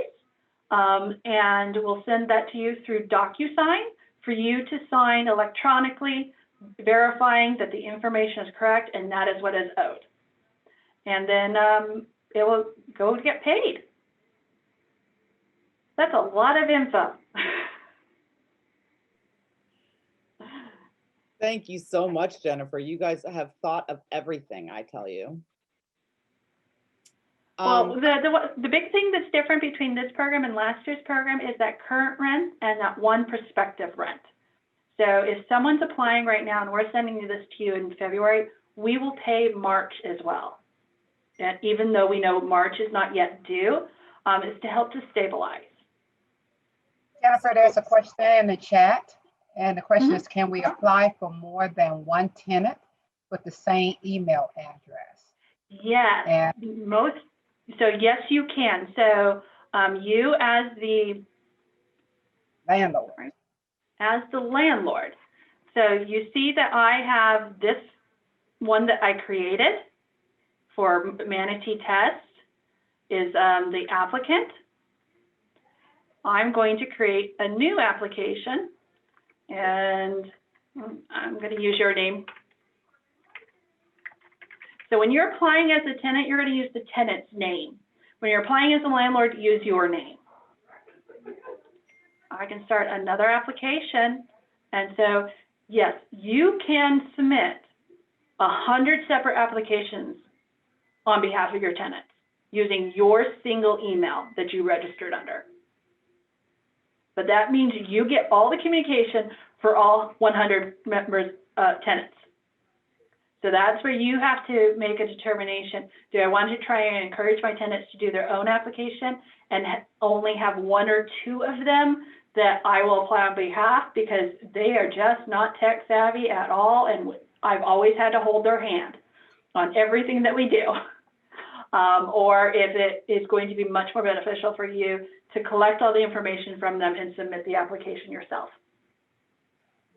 and we'll send that to you through DocuSign for you to sign electronically, verifying that the information is correct and that is what is owed. And then it will go to get paid. That's a lot of info. Thank you so much, Jennifer. You guys have thought of everything, I tell you. Well, the big thing that's different between this program and last year's program is that current rent and that one prospective rent. So if someone's applying right now and we're sending this to you in February, we will pay March as well. And even though we know March is not yet due, it's to help to stabilize. Jennifer, there's a question in the chat, and the question is, can we apply for more than one tenant with the same email address? Yes, so yes, you can. So you as the landlord. Right, as the landlord. So you see that I have this one that I created for Manatee test is the applicant. I'm going to create a new application, and I'm going to use your name. So when you're applying as a tenant, you're going to use the tenant's name. When you're applying as a landlord, use your name. I can start another application. And so, yes, you can submit 100 separate applications on behalf of your tenants using your single email that you registered under. But that means you get all the communication for all 100 members, tenants. So that's where you have to make a determination. Do I want to try and encourage my tenants to do their own application and only have 1 or 2 of them that I will apply on behalf because they are just not tech savvy at all, and I've always had to hold their hand on everything that we do. Or if it is going to be much more beneficial for you to collect all the information from them and submit the application yourself.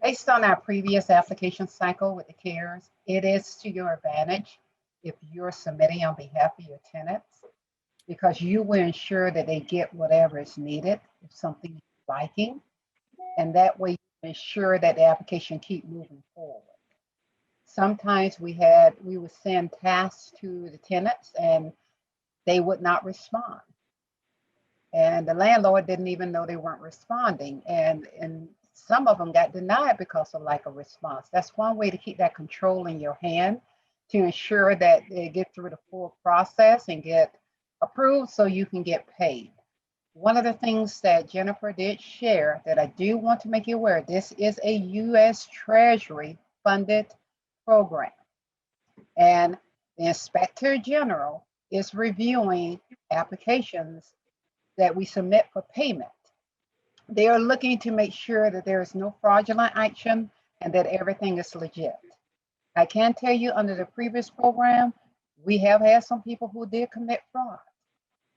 Based on our previous application cycle with the CARES, it is to your advantage if you're submitting on behalf of your tenants, because you will ensure that they get whatever is needed, if something you're liking, and that way you ensure that the application keep moving forward. Sometimes we would send tasks to the tenants and they would not respond. And the landlord didn't even know they weren't responding. And some of them got denied because of lack of response. That's one way to keep that control in your hand to ensure that they get through the full process and get approved so you can get paid. One of the things that Jennifer did share that I do want to make you aware, this is a U.S. Treasury funded program. And the Inspector General is reviewing applications that we submit for payment. They are looking to make sure that there is no fraudulent action and that everything is legit. I can tell you under the previous program, we have had some people who did commit fraud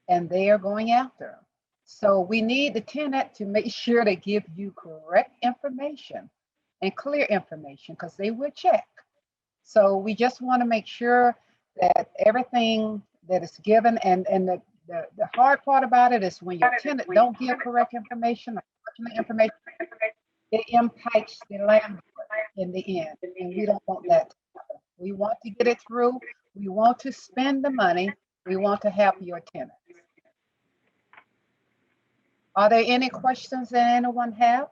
and they are going after them. So we need the tenant to make sure they give you correct information and clear information because they will check. So we just want to make sure that everything that is given, and the hard part about it is when your tenant don't give correct information or fraudulent information, it impacts the landlord in the end, and we don't want that to happen. We want to get it through. We want to spend the money. We want to help your tenants. Are there any questions that anyone have?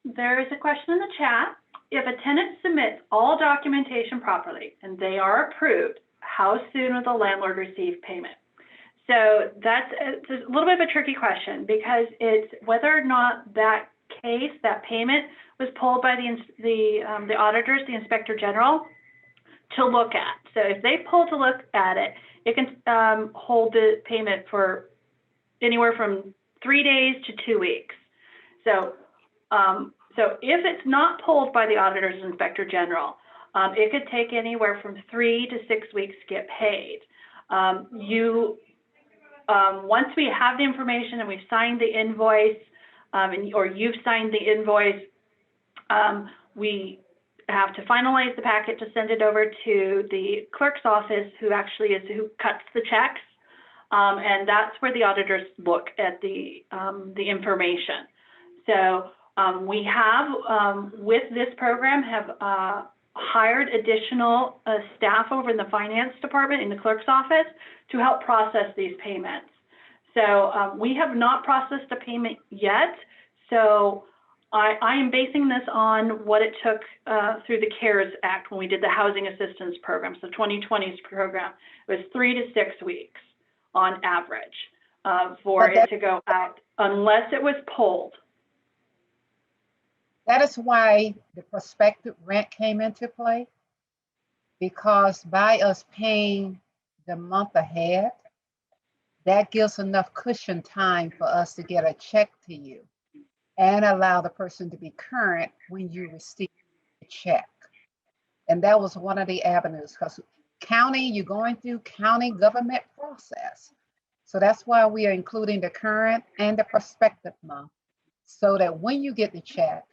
There is a question in the chat. If a tenant submits all documentation properly and they are approved, how soon will the landlord receive payment? So it's a little bit of a tricky question because it's whether or not that case, that payment was pulled by the auditors, the Inspector General, to look at. So if they pull to look at it, it can hold the payment for anywhere from 3 days to 2 weeks. So if it's not pulled by the auditors and Inspector General, it could take anywhere from 3 to 6 weeks to get paid. Once we have the information and we've signed the invoice, or you've signed the invoice, we have to finalize the packet to send it over to the clerk's office, who actually is who cuts the checks, and that's where the auditors look at the information. So we have, with this program, have hired additional staff over in the finance department in the clerk's office to help process these payments. So we have not processed a payment yet. So I am basing this on what it took through the CARES Act when we did the housing assistance program. So 2020's program, it was 3 to 6 weeks on average for it to go out unless it was pulled. That is why the prospective rent came into play, because by us paying the month ahead, that gives enough cushion time for us to get a check to you and allow the person to be current when you receive the check. And that was one of the avenues, because county, you're going through county government process. So that's why we are including the current and the prospective month, so that when you get the check,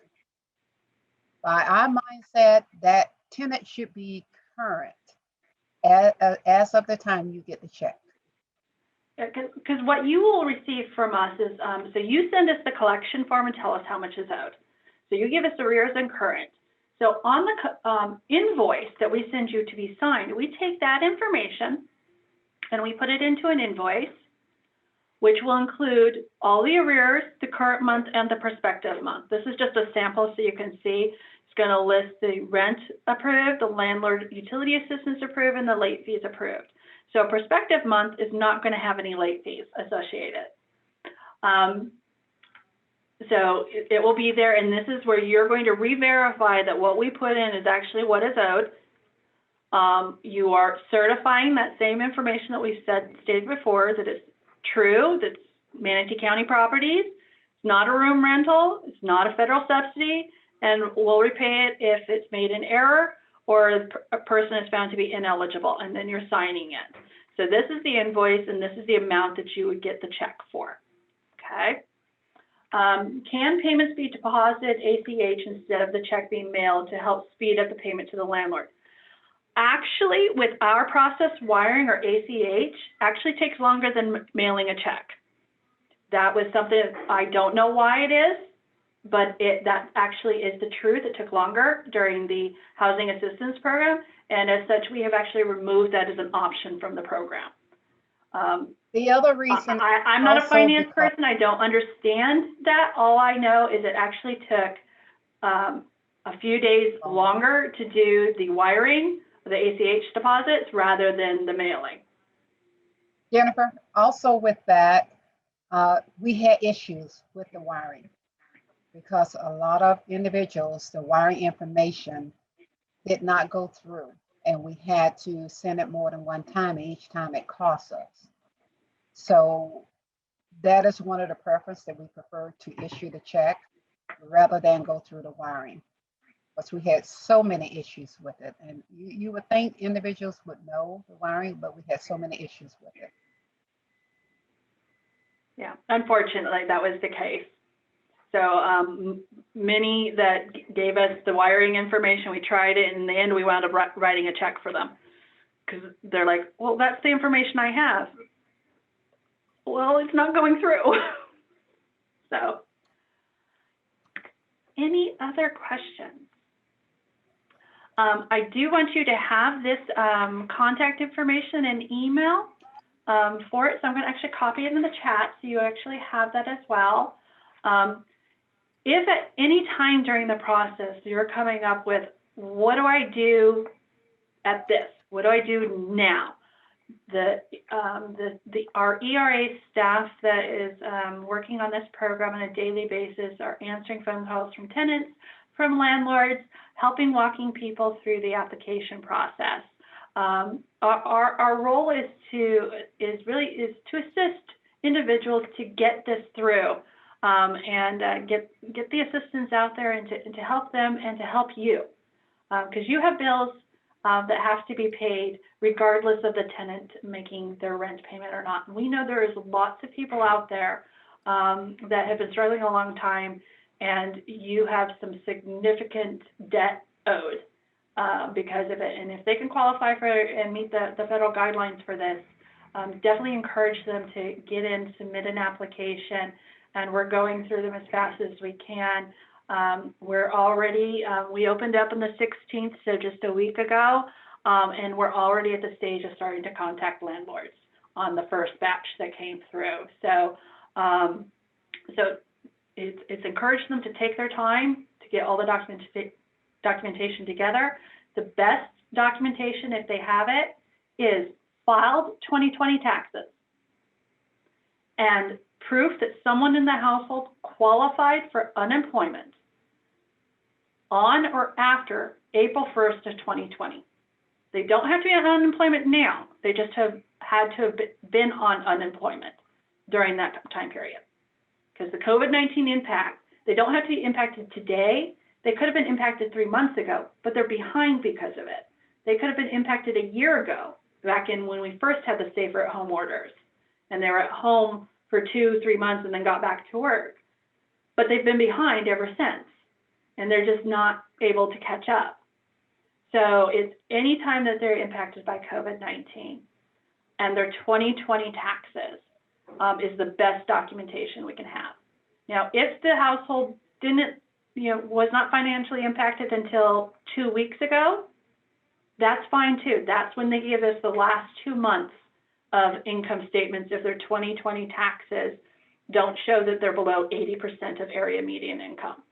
by our mindset, that tenant should be current as of the time you get the check. because what you will receive from us is, so you send us the collection form and tell us how much is owed. So you give us arrears and current. So on the invoice that we send you to be signed, we take that information and we put it into an invoice, which will include all the arrears, the current month, and the prospective month. This is just a sample so you can see. It's going to list the rent approved, the landlord utility assistance approved, and the late fees approved. So a prospective month is not going to have any late fees associated. So it will be there, and this is where you're going to re-verify that what we put in is actually what is owed. You are certifying that same information that we stated before, that it's true, that's Manatee County properties, it's not a room rental, it's not a federal subsidy, and we'll repay it if it's made in error or a person is found to be ineligible, and then you're signing it. So this is the invoice, and this is the amount that you would get the check for, okay? Can payments be deposited ACH instead of the check being mailed to help speed up the payment to the landlord? Actually, with our process, wiring or ACH actually takes longer than mailing a check. That was something, I don't know why it is, but that actually is the truth. It took longer during the housing assistance program, and as such, we have actually removed that as an option from the program. The other reason, I'm not a finance person. I don't understand that. All I know is it actually took a few days longer to do the wiring, the ACH deposits, rather than the mailing. Jennifer, also with that, we had issues with the wiring because a lot of individuals, the wiring information did not go through, and we had to send it more than one time, and each time it costs us. So that is one of the preferences that we prefer to issue the check rather than go through the wiring. Because we had so many issues with it. And you would think individuals would know the wiring, but we had so many issues with it. Yeah, unfortunately, that was the case. So many that gave us the wiring information, we tried it, and in the end, we wound up writing a check for them. Because they're like, well, that's the information I have. Well, it's not going through. So, any other questions? I do want you to have this contact information and email for it. So I'm going to actually copy it in the chat so you actually have that as well. If at any time during the process you're coming up with, what do I do at this? What do I do now? Our ERA staff that is working on this program on a daily basis are answering phone calls from tenants, from landlords, helping walking people through the application process. Our role is to assist individuals to get this through and get the assistance out there and to help them and to help you, because you have bills that have to be paid regardless of the tenant making their rent payment or not. And we know there is lots of people out there that have been struggling a long time, and you have some significant debt owed because of it. And if they can qualify for and meet the federal guidelines for this, definitely encourage them to get in, submit an application, and we're going through them as fast as we can. We're already, we opened up on the 16th, so just a week ago, and we're already at the stage of starting to contact landlords on the first batch that came through. So, it's encouraged them to take their time to get all the documentation together. The best documentation, if they have it, is filed 2020 taxes and proof that someone in the household qualified for unemployment on or after April 1st of 2020. They don't have to be on unemployment now. They just have had to have been on unemployment during that time period. Because the COVID-19 impact, they don't have to be impacted today. They could have been impacted 3 months ago, but they're behind because of it. They could have been impacted a year ago, back in when we first had the safer at home orders, and they were at home for 2-3 months and then got back to work. But they've been behind ever since, and they're just not able to catch up. So it's any time that they're impacted by COVID-19 and their 2020 taxes, is the best documentation we can have. Now, if the household didn't, was not financially impacted until 2 weeks ago, that's fine too. That's when they give us the last 2 months of income statements if their 2020 taxes don't show that they're below 80% of area median income.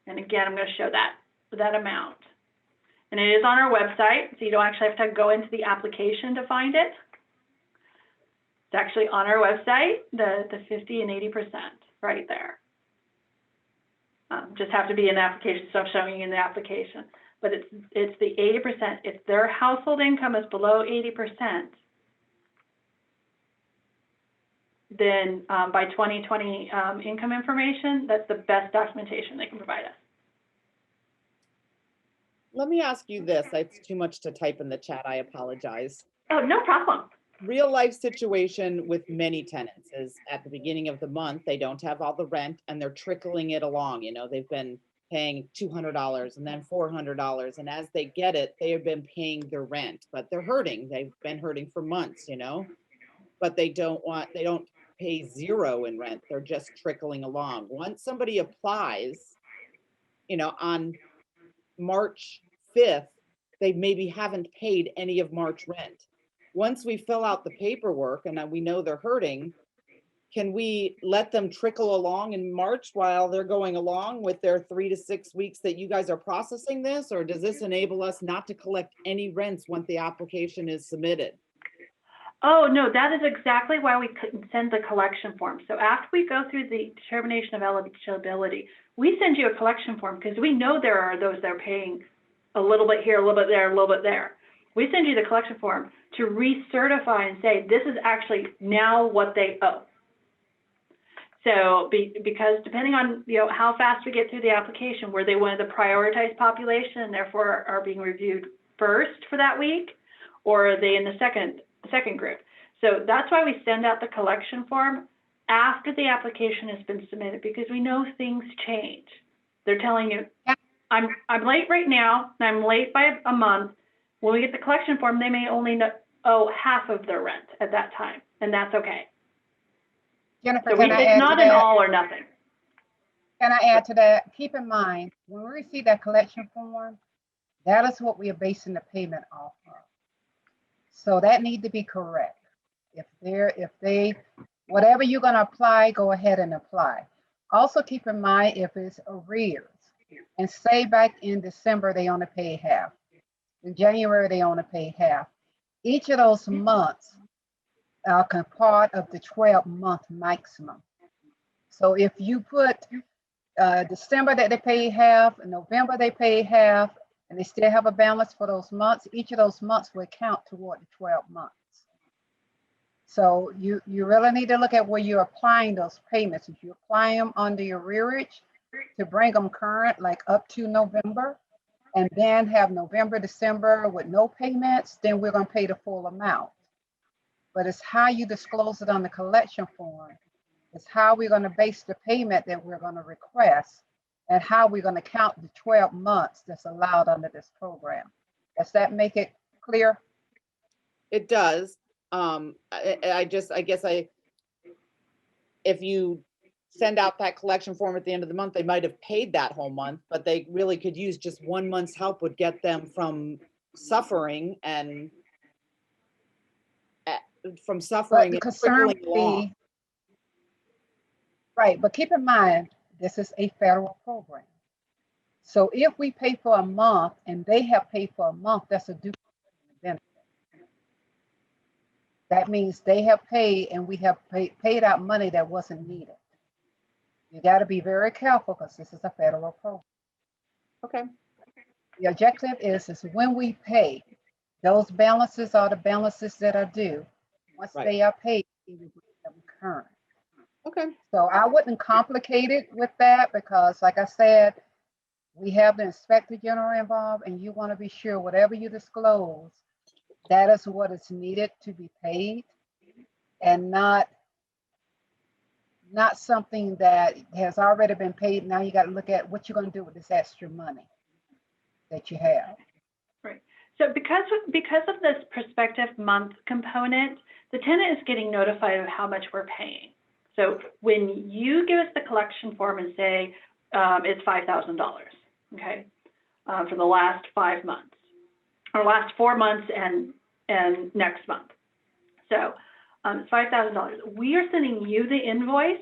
And again, I'm going to show that amount. And it is on our website, so you don't actually have to go into the application to find it. It's actually on our website, the 50 and 80% right there. Just have to be in the application, so I'm showing you in the application. But it's the 80%. If their household income is below 80%, then by 2020 income information, that's the best documentation they can provide us. Let me ask you this. It's too much to type in the chat. I apologize. Oh, no problem. Real life situation with many tenants is at the beginning of the month, they don't have all the rent and they're trickling it along. They've been paying $200 and then $400. And as they get it, they have been paying their rent, but they're hurting. They've been hurting for months, but they don't pay zero in rent. They're just trickling along. Once somebody applies, on March 5th, they maybe haven't paid any of March rent. Once we fill out the paperwork and we know they're hurting, can we let them trickle along in March while they're going along with their 3 to 6 weeks that you guys are processing this? Or does this enable us not to collect any rents once the application is submitted? Oh, no, that is exactly why we couldn't send the collection form. So after we go through the determination of eligibility, we send you a collection form because we know there are those that are paying a little bit here, a little bit there, a little bit there. We send you the collection form to recertify and say, this is actually now what they owe. So because depending on how fast we get through the application, were they one of the prioritized population and therefore are being reviewed first for that week, or are they in the second group? So that's why we send out the collection form after the application has been submitted, because we know things change. They're telling you, I'm late right now, and I'm late by a month. When we get the collection form, they may only owe half of their rent at that time, and that's okay. Jennifer, so it's not an all or nothing. Can I add to that? Keep in mind, when we receive that collection form, that is what we are basing the payment off of. So that needs to be correct. If they, whatever you're going to apply, go ahead and apply. Also keep in mind if it's arrears, and say back in December, they only pay half. In January, they only pay half. Each of those months are part of the 12-month maximum. So if you put December that they pay half, November they pay half, and they still have a balance for those months, each of those months will count toward the 12 months. So you really need to look at where you're applying those payments. If you apply them under your arrearage to bring them current, like up to November, and then have November, December with no payments, then we're going to pay the full amount. But it's how you disclose it on the collection form. It's how we're going to base the payment that we're going to request, and how we're going to count the 12 months that's allowed under this program. Does that make it clear? It does. If you send out that collection form at the end of the month, they might have paid that whole month, but they really could use just 1 month's help would get them from suffering and the concern would be, right, but keep in mind, this is a federal program. So if we pay for a month and they have paid for a month, that's a duplicate benefit. That means they have paid and we have paid out money that wasn't needed. You got to be very careful because this is a federal program. Okay. The objective is when we pay, those balances are the balances that are due. Once they are paid, we will bring them current. Okay. So I wouldn't complicate it with that because, like I said, we have the Inspector General involved, and you want to be sure whatever you disclose, that is what is needed to be paid, and not something that has already been paid. Now you got to look at what you're going to do with this extra money that you have. Right. So because of this prospective month component, the tenant is getting notified of how much we're paying. So when you give us the collection form and say it's $5,000, okay, for the last 5 months, or last 4 months and next month. So it's $5,000. We are sending you the invoice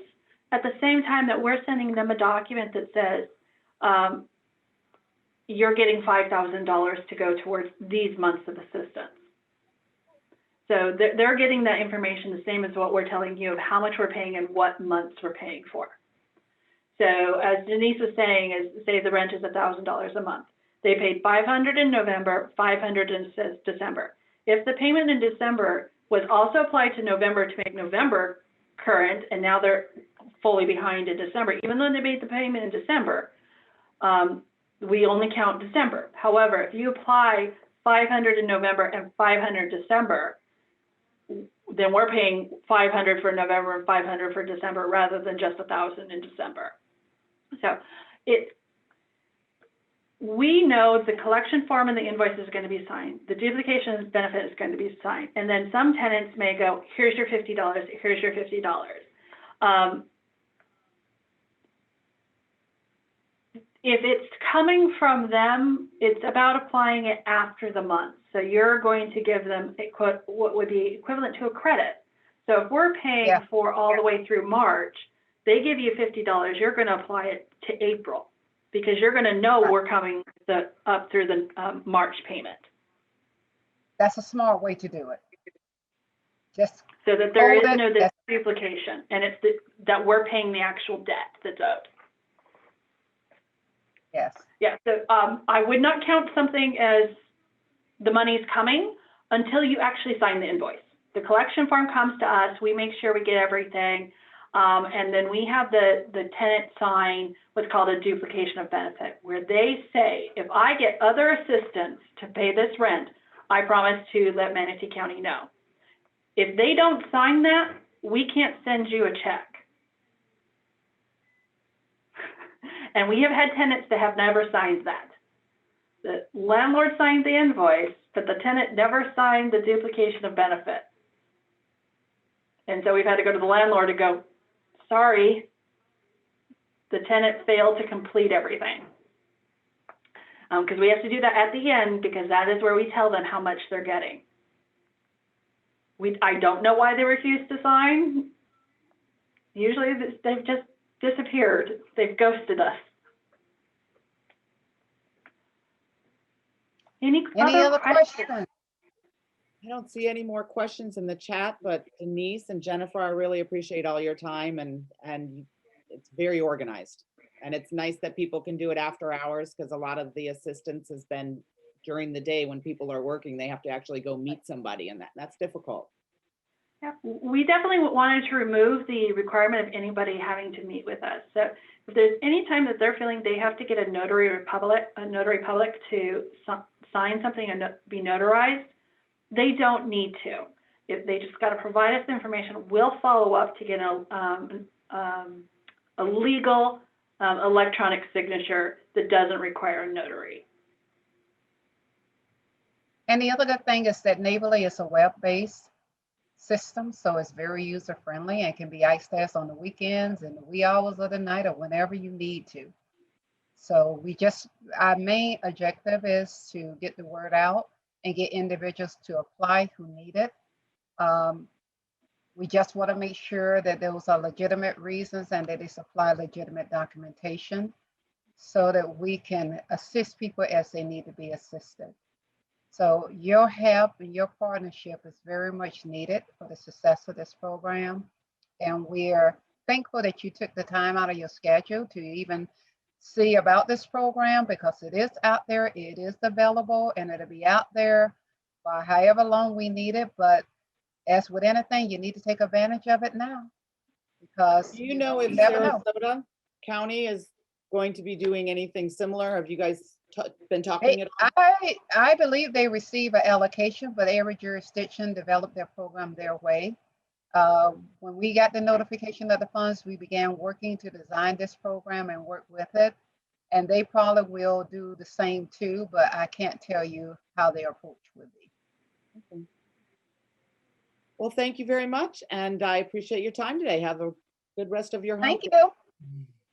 at the same time that we're sending them a document that says you're getting $5,000 to go towards these months of assistance. So they're getting that information the same as what we're telling you of how much we're paying and what months we're paying for. So as Denise was saying, is say the rent is $1,000 a month. They paid $500 in November, $500 in December. If the payment in December was also applied to November to make November current, and now they're fully behind in December, even though they made the payment in December, we only count December. However, if you apply $500 in November and $500 December, then we're paying $500 for November and $500 for December rather than just $1,000 in December. So we know the collection form and the invoice is going to be signed. The duplication benefit is going to be signed. And then some tenants may go, here's your $50, here's your $50. If it's coming from them, it's about applying it after the month. So you're going to give them what would be equivalent to a credit. So if we're paying for all the way through March, they give you $50, you're going to apply it to April because you're going to know we're coming up through the March payment. That's a smart way to do it. Just so that there is no duplication, and it's that we're paying the actual debt that's owed. Yes. Yeah, so I would not count something as the money's coming until you actually sign the invoice. The collection form comes to us, we make sure we get everything, and then we have the tenant sign what's called a duplication of benefit, where they say, if I get other assistance to pay this rent, I promise to let Manatee County know. If they don't sign that, we can't send you a check. And we have had tenants that have never signed that. The landlord signed the invoice, but the tenant never signed the duplication of benefit. And so we've had to go to the landlord and go, sorry, the tenant failed to complete everything. Because we have to do that at the end, because that is where we tell them how much they're getting. I don't know why they refuse to sign. Usually they've just disappeared. They've ghosted us. Any other questions? I don't see any more questions in the chat, but Denise and Jennifer, I really appreciate all your time, and it's very organized. And it's nice that people can do it after hours, because a lot of the assistance has been during the day when people are working. They have to actually go meet somebody, and that's difficult. Yeah, we definitely wanted to remove the requirement of anybody having to meet with us. So if there's any time that they're feeling they have to get a notary public to sign something and be notarized, they don't need to. If they just got to provide us the information, we'll follow up to get a legal electronic signature that doesn't require a notary. And the other good thing is that Neighborly is a web-based system, so it's very user-friendly and can be accessed on the weekends and the wee hours of the night or whenever you need to. So our main objective is to get the word out and get individuals to apply who need it. We just want to make sure that those are legitimate reasons and that they supply legitimate documentation so that we can assist people as they need to be assisted. So your help and your partnership is very much needed for the success of this program. And we're thankful that you took the time out of your schedule to even see about this program, because it is out there, it is available, and it'll be out there for however long we need it. But as with anything, you need to take advantage of it now, because Do you know if Sarasota County is going to be doing anything similar? Have you guys been talking at all? I believe they receive an allocation, but every jurisdiction developed their program their way. When we got the notification of the funds, we began working to design this program and work with it. And they probably will do the same too, but I can't tell you how their approach would be. Okay. Well, thank you very much, and I appreciate your time today. Have a good rest of your home. Thank you.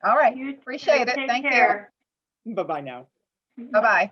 All right. You Appreciate it. take Thank you. care. Bye-bye now. Bye-bye.